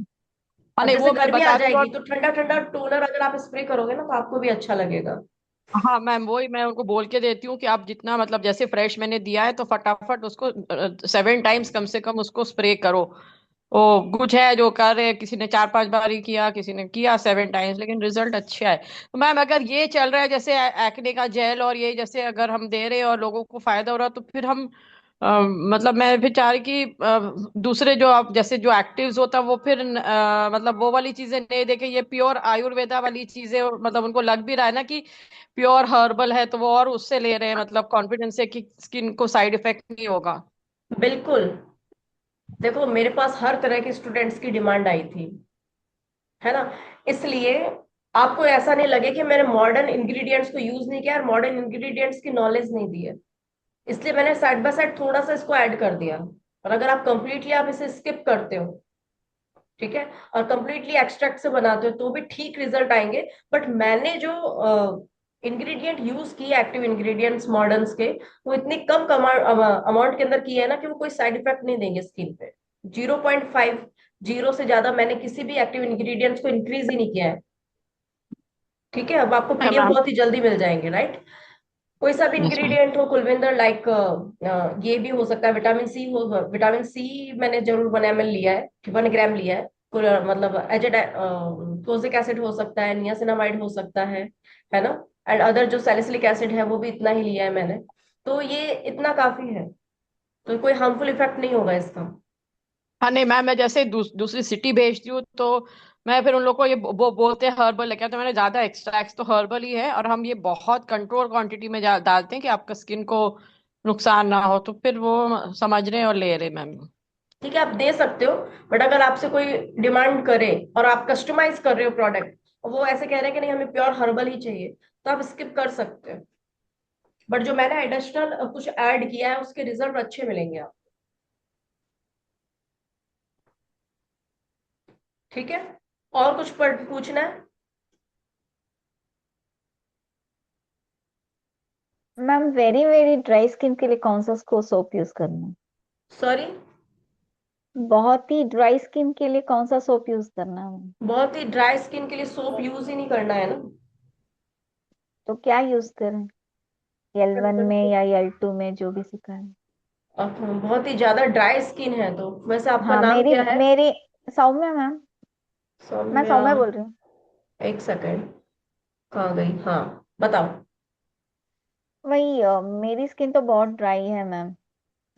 अब नहीं, जैसे वो मैं गर्मी आ बता दूंगा। जाएगी तो ठंडा ठंडा टोनर अगर आप स्प्रे करोगे ना तो आपको भी अच्छा लगेगा। हाँ मैम, वही मैं उनको बोल के देती हूँ कि आप जितना मतलब जैसे फ्रेश मैंने दिया है तो फटाफट उसको 7 टाइम्स कम से कम उसको स्प्रे करो। वो कुछ है जो कर रहे हैं, किसी ने 4-5 बार ही किया, किसी ने किया 7 टाइम्स, लेकिन रिजल्ट अच्छा है। तो मैम अगर ये चल रहा है जैसे एक्ने का जेल और ये जैसे अगर हम दे रहे हैं और लोगों को फायदा हो रहा है, तो फिर हम मतलब मैं फिर चाह रही कि दूसरे जो आप जैसे जो एक्टिव्स होता है वो फिर मतलब वो वाली चीजें नहीं देके ये प्योर आयुर्वेदा वाली चीजें, मतलब उनको लग भी रहा है ना कि प्योर हर्बल है, तो वो और उससे ले रहे हैं मतलब कॉन्फिडेंस है कि स्किन को साइड इफेक्ट नहीं होगा। बिल्कुल। देखो मेरे पास हर तरह के स्टूडेंट्स की डिमांड आई थी, है ना। इसलिए आपको ऐसा नहीं लगे कि मैंने मॉडर्न इंग्रेडिएंट्स को यूज नहीं किया और मॉडर्न इंग्रेडिएंट्स की नॉलेज नहीं दी है। इसलिए मैंने साइड बाय साइड थोड़ा सा इसको ऐड कर दिया। और अगर आप कंप्लीटली आप इसे स्किप करते हो, ठीक है, और कंप्लीटली एक्सट्रैक्ट से बनाते हो तो भी ठीक रिजल्ट आएंगे। बट मैंने जो इंग्रेडिएंट यूज किए एक्टिव इंग्रेडिएंट्स मॉडर्न्स के, वो इतनी कम अमाउंट के अंदर किए है ना कि वो कोई साइड इफेक्ट नहीं देंगे स्किन पे। 0.5 जीरो से ज्यादा मैंने किसी भी एक्टिव इंग्रेडिएंट्स को इंक्रीज ही नहीं किया है। ठीक है, अब आपको है पीडीएफ मैम। बहुत ही जल्दी मिल जाएंगे, राइट। कोई सा भी यस मैम। इंग्रेडिएंट हो कुलविंदर, लाइक ये भी हो सकता है, विटामिन सी हो। विटामिन सी मैंने जरूर 1 ml लिया है, 1 ग्राम लिया है। मतलब कोजिक एसिड हो सकता है, नियासिनामाइड हो सकता है ना। एंड अदर जो सैलिसिलिक एसिड है वो भी इतना ही लिया है मैंने। तो ये इतना काफी है, तो कोई हार्मफुल इफेक्ट नहीं होगा इसका। हाँ नहीं मैम, मैं जैसे दूसरी सिटी भेजती हूँ तो मैं फिर उन लोग को ये बोलते हैं हर्बल लेके, तो मैंने ज्यादा एक्सट्रैक्ट्स तो हर्बल ही है, और हम ये बहुत कंट्रोल क्वांटिटी में डालते हैं कि आपका स्किन को नुकसान ना हो, तो फिर वो समझ रहे हैं और ले रहे हैं मैम। ठीक है, आप दे सकते हो। बट अगर आपसे कोई डिमांड करे और आप कस्टमाइज कर रहे हो प्रोडक्ट, और वो ऐसे कह रहे हैं कि नहीं हमें प्योर हर्बल ही चाहिए, तो आप स्किप कर सकते हो। बट जो मैंने एडिशनल कुछ ऐड किया है उसके रिजल्ट अच्छे मिलेंगे आप। ठीक है, और कुछ पूछना है? Ma'am very very dry skin के लिए कौन सा सोप यूज करना है? सॉरी? बहुत ही ड्राई स्किन के लिए कौन सा सोप यूज करना है मैम? बहुत ही ड्राई स्किन के लिए सोप यूज ही नहीं करना है ना। तो क्या यूज करें, L1 में या L2 में, जो भी सिखा है? अब बहुत ही ज्यादा ड्राई स्किन है तो वैसे आपका हाँ नाम मेरी क्या है? मेरी सौम्या मैम। मैं सौम्या। सौम्या बोल रही हूँ। एक सेकेंड, कहाँ गई? हाँ, बताओ। वही मेरी स्किन तो बहुत ड्राई है मैम।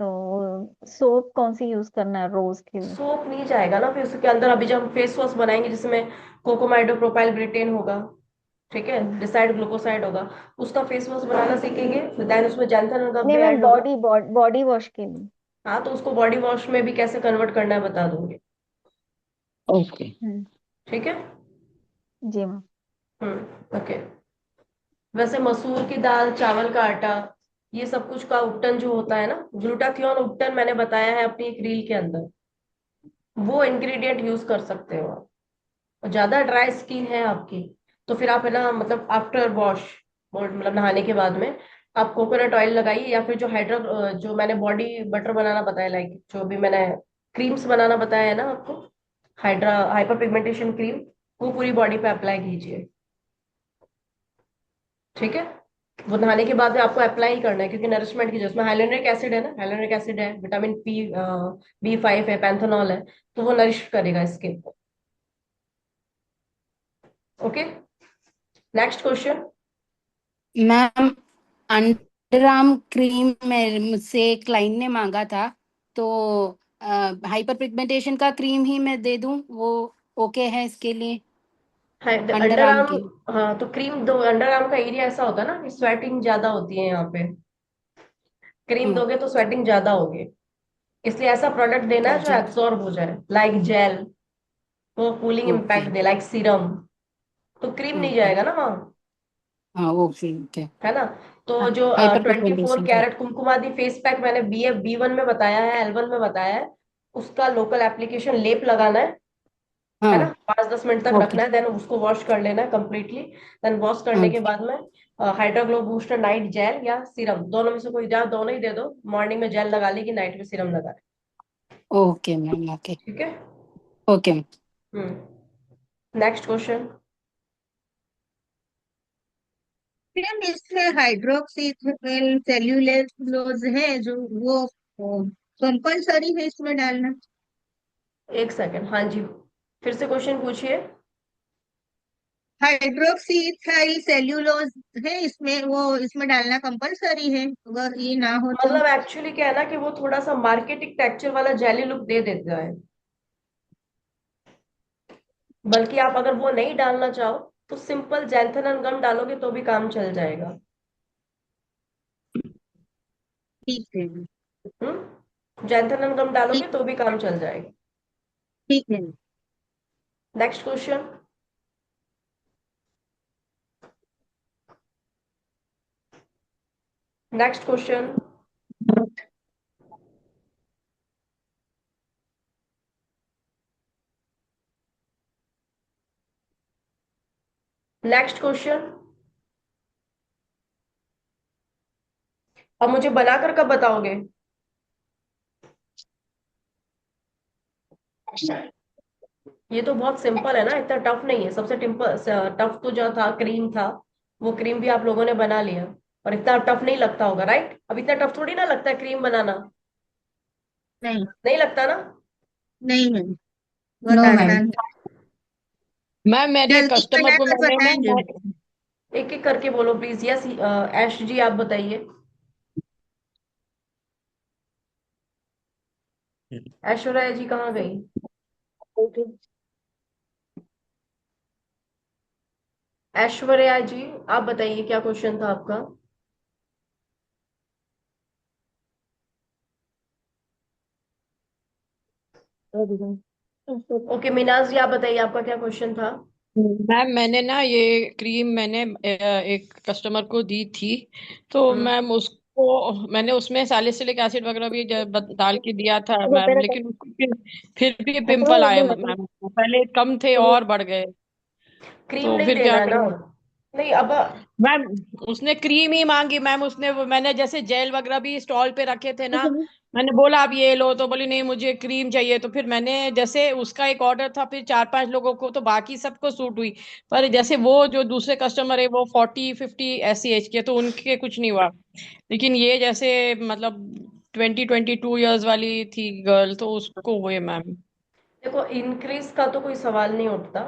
तो सोप कौन सी यूज करना है रोज के लिए? सोप नहीं जाएगा ना फिर उसके अंदर। अभी जब हम फेस वॉश बनाएंगे जिसमें कोकोमाइडो प्रोपाइल ब्रिटेन होगा, ठीक है, हम्म। डिसाइड ग्लूकोसाइड होगा, उसका फेस वॉश बनाना सीखेंगे, देन उसमें जैंथन और नहीं भी मैम, ऐड होगा। बॉडी वॉश के लिए। हाँ, तो उसको बॉडी वॉश में भी कैसे कन्वर्ट करना है बता दूंगी। ओके। हम्म। ठीक है। जी मैम। ओके। वैसे मसूर की दाल, चावल का आटा, ये सब कुछ का उपटन जो होता है ना, ग्लूटाथियोन उपटन मैंने बताया है अपनी एक रील के अंदर, वो इंग्रेडिएंट यूज कर सकते हो आप। और ज्यादा ड्राई स्किन है आपकी, तो फिर आप है ना, मतलब आफ्टर वॉश, मतलब नहाने के बाद में आप कोकोनट ऑयल लगाइए, या फिर जो हाइड्रा जो मैंने बॉडी बटर बनाना बताया, लाइक जो भी मैंने क्रीम्स बनाना बताया है ना आपको, हाइड्रा हाइपर पिगमेंटेशन क्रीम, वो पूरी बॉडी पे अप्लाई कीजिए। ठीक है, वो नहाने के बाद में आपको अप्लाई ही करना है, क्योंकि नरिशमेंट की जो उसमें हाइलोनिक एसिड है ना, हाइलोनिक एसिड है, विटामिन B5 है, पैंथेनॉल है, तो वो नरिश करेगा स्किन को। Okay, next question. Ma'am, under arm cream में मुझसे क्लाइंट ने मांगा था, तो हाइपर पिगमेंटेशन का क्रीम ही मैं दे दूं, वो ओके है इसके लिए? Under under arm arm. की। हाँ, तो क्रीम दो। अंडर आर्म का एरिया ऐसा होता है ना कि स्वेटिंग ज्यादा होती है यहाँ पे, क्रीम हम्म। दोगे तो स्वेटिंग ज्यादा होगी। इसलिए ऐसा प्रोडक्ट देना है जो जी। एब्सॉर्ब हो जाए, लाइक जेल, वो कूलिंग ओके। इम्पैक्ट दे, लाइक सीरम। तो क्रीम नहीं ओके। जाएगा ना वहाँ, हाँ ओके ओके। है ना। तो जो हाइपर 24 पिगमेंटेशन का। कैरेट कुमकुमादि फेस पैक मैंने B1 में बताया है, L1 में बताया है, उसका लोकल एप्लीकेशन लेप लगाना है ना, हाँ 5-10 मिनट तक ओके। रखना है, देन उसको वॉश कर लेना है कंप्लीटली। देन वॉश हाँ करने के बाद में hydra glow booster night gel या सीरम, दोनों में से कोई या दोनों ही दे दो। मॉर्निंग में जेल लगा ली कि नाइट में सीरम लगा ले। Okay ma'am okay. ठीक है। ओके। Next question. मैम इसमें हाइड्रोक्सी सेल्यूलोज है जो वो कंपलसरी है इसमें डालना? एक सेकंड, हाँ जी, फिर से क्वेश्चन पूछिए। हाइड्रोक्सी सेल्यूलोज है इसमें, वो इसमें डालना कंपलसरी है अगर ये ना हो तो? मतलब एक्चुअली क्या है ना कि वो थोड़ा सा मार्केटिंग टेक्सचर वाला जेली लुक दे देता है, बल्कि आप अगर वो नहीं डालना चाहो तो सिंपल जैंथनन गम डालोगे तो भी काम चल जाएगा। ठीक है। जैंथनन गम ठीक। डालोगे तो भी काम चल जाएगा। ठीक है। Next question. Next question. Next question. अब मुझे बनाकर कब बताओगे? ये तो बहुत सिंपल है ना, इतना टफ नहीं है। सबसे टफ तो जो था क्रीम था, वो क्रीम भी आप लोगों ने बना लिया, और इतना टफ नहीं लगता होगा, राइट? अब इतना टफ थोड़ी ना लगता है क्रीम बनाना, नहीं। नहीं लगता ना? नहीं है, नो बहुत मैम। आसान है। मैम मेरे जल्दी कस्टमर को बनाकर मैंने बताएंगे। एक एक करके बोलो प्लीज। यस, ऐश जी आप बताइए। ऐश्वर्या जी कहाँ गई? ऐश्वर्या जी आप बताइए, क्या क्वेश्चन था आपका? ओके, मीनाज जी आप बताइए, आपका क्या क्वेश्चन था? मैम मैंने ना ये क्रीम मैंने एक कस्टमर को दी थी, तो हम्म मैम उसको मैंने उसमें सैलिसिलिक एसिड वगैरह भी डाल के दिया था मैम, लेकिन उसको फिर भी पिंपल आए मैम। पहले कम थे और बढ़ गए, क्रीम तो नहीं फिर क्या देना है ना? करूँ? नहीं अब। मैम उसने क्रीम ही मांगी मैम, मैंने जैसे जेल वगैरह भी स्टॉल पे रखे थे ना, मैंने बोला आप ये लो, तो बोली नहीं मुझे क्रीम चाहिए। तो फिर मैंने जैसे उसका एक ऑर्डर था, फिर 4-5 लोगों को, तो बाकी सबको सूट हुई, पर जैसे वो जो दूसरे कस्टमर है वो 40-50 ऐसी एज के, तो उनके कुछ नहीं हुआ। लेकिन ये जैसे मतलब 22 ईयर्स वाली थी गर्ल, तो उसको हुए मैम। देखो, इंक्रीज का तो कोई सवाल नहीं उठता,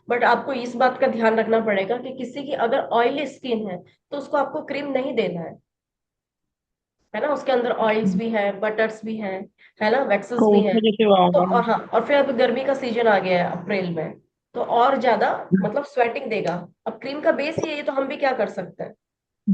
बट आपको इस बात का ध्यान रखना पड़ेगा कि किसी की अगर ऑयली स्किन है तो उसको आपको क्रीम नहीं देना है ना? उसके अंदर ऑयल्स भी हैं, बटर्स भी हैं, है ना, वैक्सेस तो भी उस हैं। वजह से हुआ तो होगा। और हाँ, और फिर अब गर्मी का सीजन आ गया है अप्रैल में, तो और ज्यादा मतलब स्वेटिंग देगा। अब क्रीम का बेस ही है, ये तो हम भी क्या कर सकते हैं।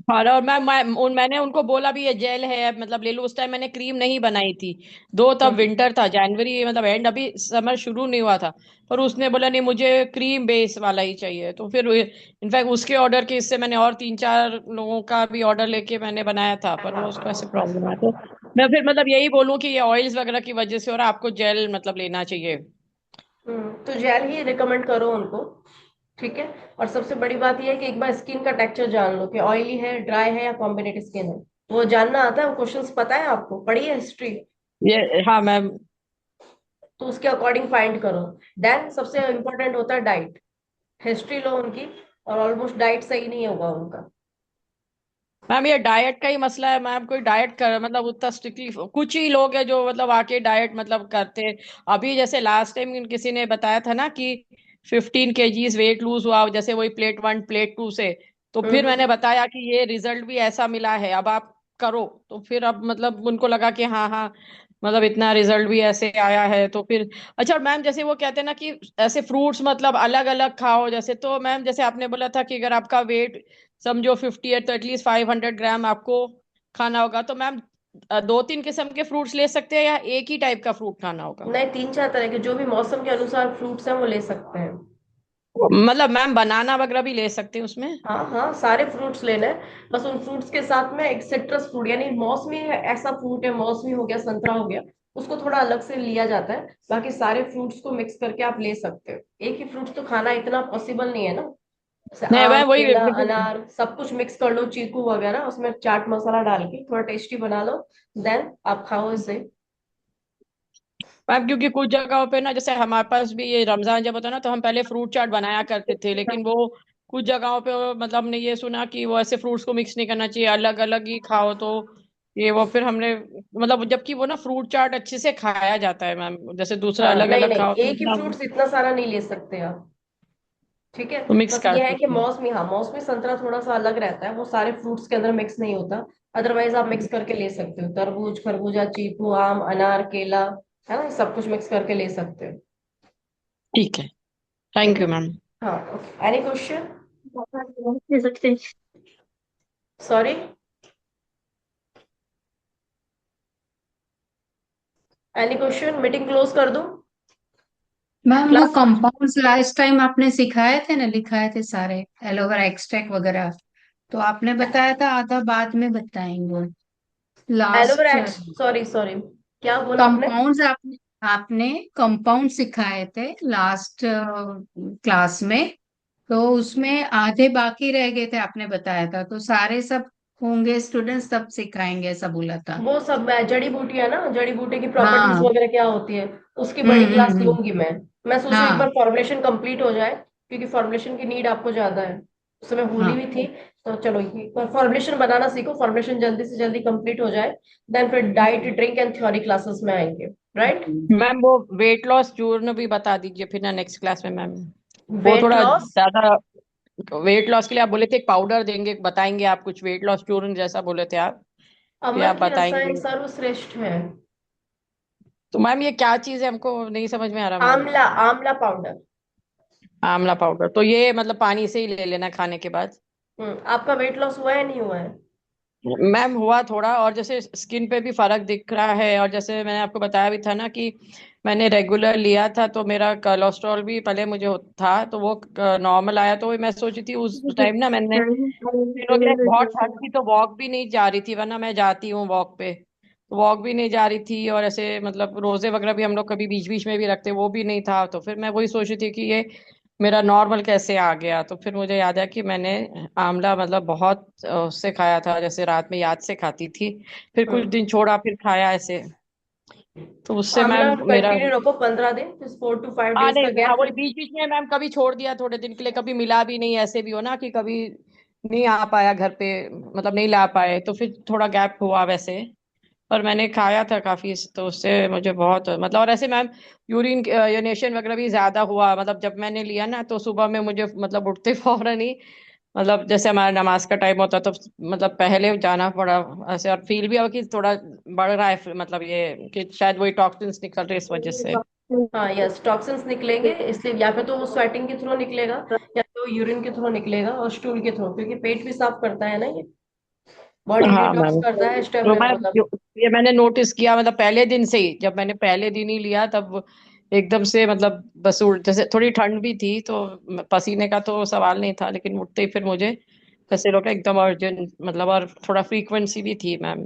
हाँ, और मैंने उनको बोला भी ये जेल है मतलब ले लो। उस टाइम मैंने क्रीम नहीं बनाई थी, दो तब हम्म विंटर था, जनवरी मतलब एंड, अभी समर शुरू नहीं हुआ था। पर उसने बोला नहीं मुझे क्रीम बेस वाला ही चाहिए, तो फिर इनफैक्ट उसके ऑर्डर के इससे मैंने और 3-4 लोगों का भी ऑर्डर लेके मैंने बनाया था, पर वो उसको ऐसे प्रॉब्लम है। तो मैं फिर मतलब यही बोलूँ कि ये ऑयल्स वगैरह की वजह से, और आपको जेल मतलब लेना चाहिए। तो जेल ही रिकमेंड करो उनको, ठीक है? और सबसे बड़ी बात यह है कि एक बार स्किन का टेक्सचर जान लो कि ऑयली है, ड्राई है या कॉम्बिनेट स्किन है। तो वो जानना आता है, वो क्वेश्चंस पता है आपको, पढ़ी है हिस्ट्री? ये हाँ मैम। तो उसके अकॉर्डिंग फाइंड करो। देन सबसे इंपॉर्टेंट होता है डाइट। हिस्ट्री लो उनकी, और ऑलमोस्ट डाइट सही नहीं होगा उनका। मैम ये डाइट का ही मसला है मैम, कोई डाइट कर मतलब उतना स्ट्रिक्टली, कुछ ही लोग हैं जो मतलब आके डाइट मतलब करते हैं। अभी जैसे लास्ट टाइम किसी ने बताया था ना कि 15 kgs वेट लूज हुआ, जैसे वही प्लेट 1 प्लेट 2 से। तो फिर मैंने हम्म। बताया कि ये रिजल्ट भी ऐसा मिला है, अब आप करो। तो फिर अब मतलब उनको लगा कि हाँ हाँ, मतलब इतना रिजल्ट भी ऐसे आया है, तो फिर अच्छा मैम जैसे वो कहते हैं ना कि ऐसे फ्रूट्स मतलब अलग अलग खाओ, जैसे तो मैम जैसे आपने बोला था कि अगर आपका वेट समझो 50 है, तो एटलीस्ट 500 ग्राम आपको खाना होगा। तो मैम 2-3 किस्म के फ्रूट्स ले सकते हैं या एक ही टाइप का फ्रूट खाना होगा? नहीं, 3-4 तरह के, जो भी मौसम के अनुसार फ्रूट्स हैं वो ले सकते हैं। मतलब मैम बनाना वगैरह भी ले सकते हैं उसमें? हाँ हाँ, सारे फ्रूट्स लेने हैं। बस उन फ्रूट्स के साथ में एक सिट्रस फ्रूट, यानी मौसमी है, ऐसा फ्रूट है, मौसमी हो गया, संतरा हो गया, उसको थोड़ा अलग से लिया जाता है। बाकी सारे फ्रूट्स को मिक्स करके आप ले सकते हो। एक ही फ्रूट तो खाना इतना पॉसिबल नहीं है ना। जैसे नहीं आम, मैं वही केला, अनार सब कुछ मिक्स कर लो, चीकू वगैरह, उसमें चाट मसाला डाल के थोड़ा टेस्टी बना लो, देन आप खाओ इसे। मैम क्योंकि कुछ जगहों पे ना, जैसे हमारे पास भी ये रमजान जब होता है ना, तो हम पहले फ्रूट चाट बनाया करते थे, लेकिन वो कुछ जगहों पे मतलब हमने ये सुना कि वो ऐसे फ्रूट्स को मिक्स नहीं करना चाहिए, अलग अलग ही खाओ। तो ये वो फिर हमने मतलब, जबकि वो ना फ्रूट चाट अच्छे से खाया जाता है मैम, जैसे दूसरा हाँ अलग नहीं अलग नहीं, खाओ तो एक ही इतना फ्रूट्स इतना सारा नहीं ले सकते आप। ठीक है। तो मिक्स बस कर ये है कि सकते हैं। मौसमी, हाँ मौसमी संतरा थोड़ा सा अलग रहता है, वो सारे फ्रूट्स के अंदर मिक्स नहीं होता। अदरवाइज आप मिक्स करके ले सकते हो, तरबूज, खरबूजा, चीकू, आम, अनार, केला, है ना, सब कुछ मिक्स करके ले सकते हो। ठीक है, ठीक थैंक है। You ma'am. हाँ ओके, एनी क्वेश्चन? दे सकते हैं। Sorry, any question? Meeting close कर दूं? मैम वो क्लास। कंपाउंड्स लास्ट टाइम आपने सिखाए थे ना, लिखाए थे सारे, एलोवेरा एक्सट्रैक्ट वगैरह, तो आपने बताया था आधा बाद में बताएंगे एलोवेरा लास्ट। सॉरी सॉरी, क्या बोला आपने? कंपाउंड्स आपने आपने कंपाउंड सिखाए थे लास्ट क्लास में, तो उसमें आधे बाकी रह गए थे, आपने बताया था, तो सारे सब होंगे स्टूडेंट्स सब सिखाएंगे ऐसा बोला था। वो सब मैं जड़ी बूटियां ना, जड़ी बूटी की प्रॉपर्टीज हाँ। वगैरह क्या होती है, उसकी बड़ी क्लास हम्म। लूंगी मैं सोच रही हूँ एक बार हाँ। फॉर्मुलेशन कंप्लीट हो जाए, क्योंकि फॉर्मुलेशन की नीड आपको ज्यादा है। उस समय होली हाँ। भी थी, तो चलो एक बार फॉर्मुलेशन बनाना सीखो, फॉर्मुलेशन जल्दी से जल्दी कंप्लीट हो जाए, देन फिर diet, drink and theory classes में आएंगे। राइट। मैम वो वेट लॉस चूर्ण भी बता दीजिए फिर ना नेक्स्ट क्लास में मैम। वो वेट थोड़ा लॉस, ज्यादा वेट लॉस के लिए आप बोले थे एक पाउडर देंगे, बताएंगे आप कुछ वेट लॉस चूर्ण जैसा बोले थे आप, ये अमर आप की रसायन बताएंगे। सर्वश्रेष्ठ है। तो मैम ये क्या चीज है, हमको नहीं समझ में आ रहा मैम। आंवला, आंवला पाउडर। आंवला पाउडर, तो ये मतलब पानी से ही ले लेना खाने के बाद? आपका वेट लॉस हुआ है नहीं हुआ है? मैम हुआ थोड़ा, और जैसे स्किन पे भी फर्क दिख रहा है, और जैसे मैंने आपको बताया भी था ना कि मैंने रेगुलर लिया था तो मेरा कोलेस्ट्रॉल भी पहले मुझे था, तो वो नॉर्मल आया। तो मैं सोची थी उस टाइम ना, मैंने दिनों के लिए बहुत ठंड थी तो वॉक भी नहीं जा रही थी, वरना मैं जाती हूँ वॉक पे, तो वॉक भी नहीं जा रही थी। और ऐसे मतलब रोजे वगैरह भी हम लोग कभी बीच बीच में भी रखते, वो भी नहीं था। तो फिर मैं वही सोच रही थी कि ये मेरा नॉर्मल कैसे आ गया। तो फिर मुझे याद है कि मैंने आंवला मतलब बहुत उससे खाया था, जैसे रात में याद से खाती थी, फिर कुछ हम्म दिन छोड़ा फिर खाया ऐसे, तो उससे आंवला मैम मेरा। कंटिन्यू रखो 15 दिन, फिर 4 to 5 डेज नहीं, का हाँ गैप। वही बीच बीच में मैम कभी छोड़ दिया थोड़े दिन के लिए, कभी मिला भी नहीं, ऐसे भी हो ना कि कभी नहीं आ पाया घर पे, मतलब नहीं ला पाए, तो फिर थोड़ा गैप हुआ वैसे। पर मैंने खाया था काफी, तो उससे मुझे बहुत मतलब, और ऐसे मैम यूरिन यूरिनेशन वगैरह भी ज्यादा हुआ, मतलब जब मैंने लिया ना तो सुबह में मुझे मतलब उठते फौरन ही, मतलब जैसे हमारा नमाज का टाइम होता तो मतलब पहले जाना पड़ा ऐसे, और फील भी हुआ कि थोड़ा बढ़ रहा है मतलब ये कि शायद वही टॉक्सिन्स निकल रहे इस वजह से। हाँ यस, टॉक्सिन्स निकलेंगे, इसलिए या फिर तो वो स्वेटिंग के थ्रू निकलेगा, या तो यूरिन के थ्रू निकलेगा, और स्टूल के थ्रू, क्योंकि पेट भी साफ करता है ना ये, बॉडी हाँ डिटॉक्स मैम, करता है तो मैं मतलब। ये मैंने नोटिस किया, मतलब पहले दिन से ही, जब मैंने पहले दिन ही लिया तब एकदम से मतलब बस जैसे थोड़ी ठंड भी थी तो पसीने का तो सवाल नहीं था, लेकिन उठते ही फिर मुझे ऐसे लगा एकदम अर्जेंट, मतलब और थोड़ा फ्रीक्वेंसी भी थी मैम,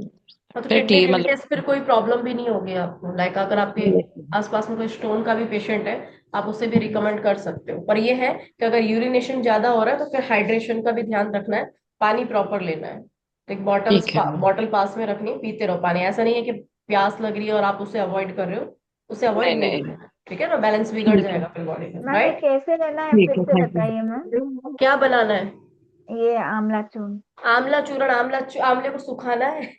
हाँ तो फिर किडनी ठीक इन मतलब। केस फिर कोई प्रॉब्लम भी नहीं होगी आपको, लाइक अगर आपके आसपास में कोई स्टोन का भी पेशेंट है, आप उसे भी रिकमेंड कर सकते हो। पर ये है कि अगर यूरिनेशन ज्यादा हो रहा है तो फिर हाइड्रेशन का भी ध्यान रखना है, पानी प्रॉपर लेना है। तो एक ठीक है। बॉटल पास में रखनी है, पीते रहो पानी, ऐसा नहीं है कि प्यास लग रही है और आप उसे अवॉइड कर रहे हो, उसे अवॉइड नहीं नहीं नहीं, करना है। ठीक है ना, बैलेंस बिगड़ ठीक है। जाएगा फिर बॉडी में। मैम ये राइट। कैसे लेना है ठीक फिर है, से थैंक यू। बताइए मैम। क्या बनाना है? ये आंवला चूर्ण। आंवला चूर्ण, आंवले को सुखाना है,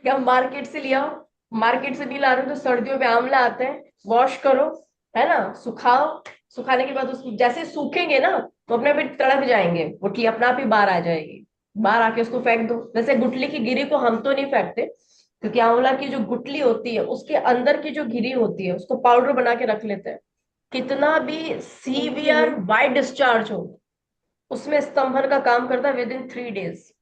या मार्केट से ले आओ। मार्केट से नहीं ला रहे हो तो सर्दियों में आंवला आते हैं, वॉश करो, है ना, सुखाओ। सुखाने के बाद उसको जैसे सूखेंगे ना, तो अपने आप ही तड़क जाएंगे, गुठली अपने आप ही बाहर आ जाएगी। बाहर आके उसको फेंक दो, जैसे गुठली की गिरी को हम तो नहीं फेंकते, क्योंकि आंवला की जो गुठली होती है उसके अंदर की जो गिरी होती है उसको पाउडर बना के रख लेते हैं। कितना भी सीवियर वाइट डिस्चार्ज हो, उसमें स्तंभन का काम करता है विद इन 3 डेज।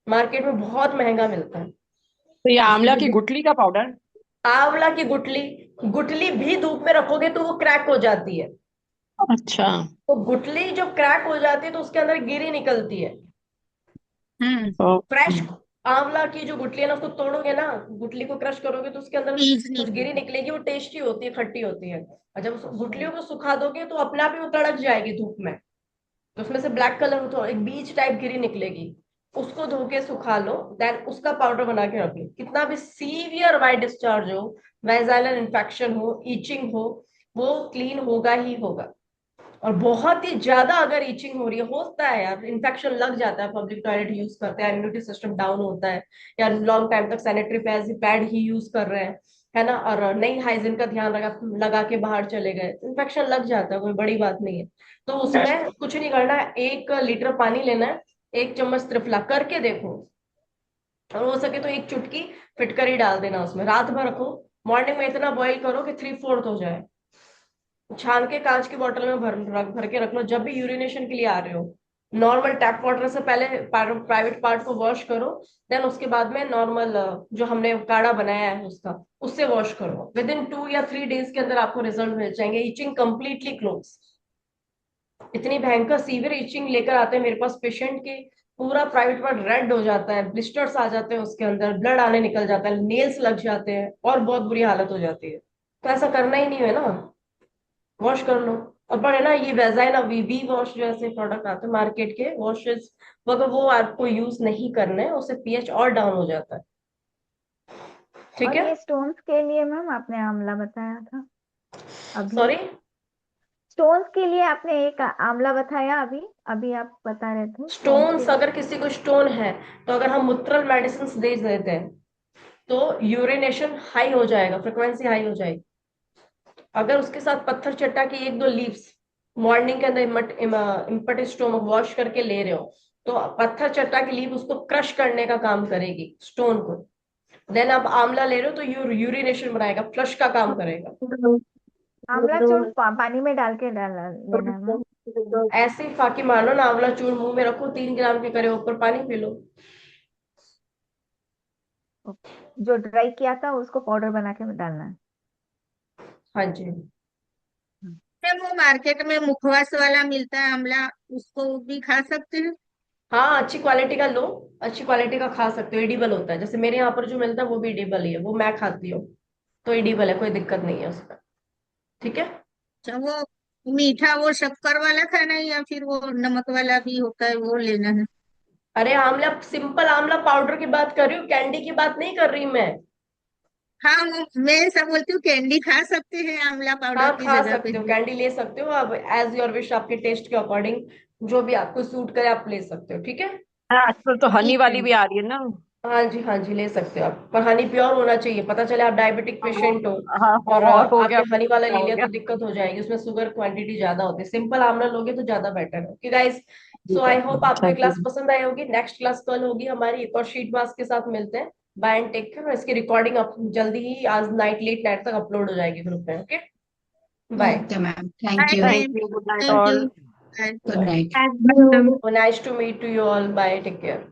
मार्केट में बहुत महंगा मिलता है। तो ये आंवला की उसकी गुठली का पाउडर? आंवला की गुठली, गुठली भी धूप में रखोगे तो वो क्रैक हो जाती है। अच्छा। तो गुठली जब क्रैक हो जाती है तो उसके अंदर गिरी निकलती है। Fresh okay. आंवला की जो गुठली है ना, उसको तोड़ोगे ना, गुठली को क्रश करोगे तो उसके अंदर कुछ गिरी निकलेगी, वो टेस्टी होती है, खट्टी होती है। और जब उस गुठलियों को सुखा दोगे तो अपने आप ही वो तड़क जाएगी धूप में, तो उसमें से ब्लैक कलर तो एक बीज टाइप गिरी निकलेगी। उसको धो के सुखा लो, देन उसका पाउडर बना के रख लो। कितना भी सीवियर वाइट डिस्चार्ज हो, वेजाइनल इन्फेक्शन हो, ईचिंग हो, वो क्लीन होगा ही होगा। और बहुत ही ज्यादा अगर ईचिंग हो रही है, होता है यार, इन्फेक्शन लग जाता है, पब्लिक टॉयलेट यूज करते हैं, इम्यूनिटी सिस्टम डाउन होता है, या लॉन्ग टाइम तक सैनिटरी पैड ही यूज कर रहे हैं, है ना, और नहीं हाइजीन का ध्यान लगा के बाहर चले गए, इन्फेक्शन लग जाता है, कोई बड़ी बात नहीं है। तो उसमें कुछ नहीं करना है, 1 लीटर पानी लेना है, 1 चम्मच त्रिफला करके देखो, और हो सके तो 1 चुटकी फिटकरी डाल देना उसमें, रात भर रखो, मॉर्निंग में इतना बॉईल करो कि 3/4 हो जाए, छान के कांच की बोतल में भर के रख लो, जब भी यूरिनेशन के लिए आ रहे हो, नॉर्मल टैप वाटर से पहले प्राइवेट पार्ट को वॉश करो, देन उसके बाद में नॉर्मल जो हमने काढ़ा बनाया है उसका, उससे वॉश करो, विद इन 2 या 3 डेज के अंदर आपको रिजल्ट मिल जाएंगे, ईचिंग कंप्लीटली क्लोज। इतनी भयंकर सीवियर ईचिंग लेकर आते हैं मेरे पास पेशेंट के, पूरा प्राइवेट पार्ट रेड हो जाता है, ब्लिस्टर्स आ जाते हैं उसके अंदर, ब्लड आने निकल जाता है, नेल्स लग जाते हैं, और बहुत बुरी हालत हो जाती है। तो ऐसा करना ही नहीं है ना, वॉश कर लो। और पर है ना, ये वेजाइना वी वॉश जैसे प्रोडक्ट आते हैं मार्केट के वॉशेस, मगर वो आपको यूज नहीं करना है, उससे पीएच और डाउन हो जाता है। ठीक और है, ये स्टोन्स के लिए मैम आपने आंवला बताया था अभी, सॉरी, स्टोन्स के लिए आपने एक आंवला बताया अभी, अभी आप बता रहे थे स्टोन्स के स्टोन्स, लिए। अगर किसी को स्टोन है तो अगर हम मुत्रल मेडिसिन दे देते हैं तो यूरिनेशन हाई हो जाएगा, फ्रिक्वेंसी हाई हो जाएगी। अगर उसके साथ पत्थर चट्टा की 1-2 लीव्स मॉर्निंग के अंदर इम्पट स्टोमक वॉश करके ले रहे हो, तो पत्थर चट्टा की लीव उसको क्रश करने का काम करेगी स्टोन को, देन आप आंवला ले रहे हो तो यूरिनेशन बनाएगा, फ्लश का काम करेगा। आंवला चूर्ण पानी में डाल के लेना है मैम। ऐसे ही फाकी मानो ना, आंवला चूर्ण मुंह में रखो, 3 ग्राम के करे ऊपर पानी पी लो। जो ड्राई किया था उसको पाउडर बना के डालना है। हाँ जी, मैम वो मार्केट में मुखवास वाला मिलता है आंवला, उसको भी खा सकते हैं? हाँ, अच्छी क्वालिटी का लो, अच्छी क्वालिटी का खा सकते हो, एडिबल होता है, जैसे मेरे यहाँ पर जो मिलता है वो भी एडिबल ही है, वो मैं खाती हूँ, तो एडिबल है, कोई दिक्कत नहीं है उसका। ठीक है, अच्छा, वो मीठा वो शक्कर वाला खाना है या फिर वो नमक वाला भी होता है वो लेना है? अरे आंवला, सिंपल आंवला पाउडर की बात कर रही हूँ, कैंडी की बात नहीं कर रही मैं। हाँ वो मैं सब बोलती हूँ, कैंडी खा सकते हैं आंवला पाउडर हाँ, की खा जगह पे? सकते हो, कैंडी ले सकते हो, अब एज योर विश, आपके टेस्ट के अकॉर्डिंग जो भी आपको सूट करे आप ले सकते हो। ठीक है, हाँ, आजकल तो हनी ठीक है। वाली भी आ रही है ना। हाँ जी, हाँ जी, ले सकते हो आप, पर हनी प्योर होना चाहिए, पता चले आप डायबिटिक पेशेंट हो हाँ, और और हो आपने गया, हनी वाला ले हो लिया गया। तो दिक्कत हो जाएगी, उसमें शुगर क्वांटिटी ज्यादा होती है, सिंपल आंवला लोगे तो ज्यादा बेटर है। Okay guys, so I hope आपको ये क्लास पसंद आई होगी, नेक्स्ट क्लास कल होगी हमारी, एक और शीट मास्क के साथ मिलते हैं। बाय एंड टेक केयर, इसकी रिकॉर्डिंग जल्दी ही आज नाइट, लेट नाइट तक अपलोड हो जाएगी ग्रुप में। Okay, bye okay ma'am, thank bye you. Thank ma'am, you, good night thank all. You, good bye, night. Nice to meet to you all, bye, take care.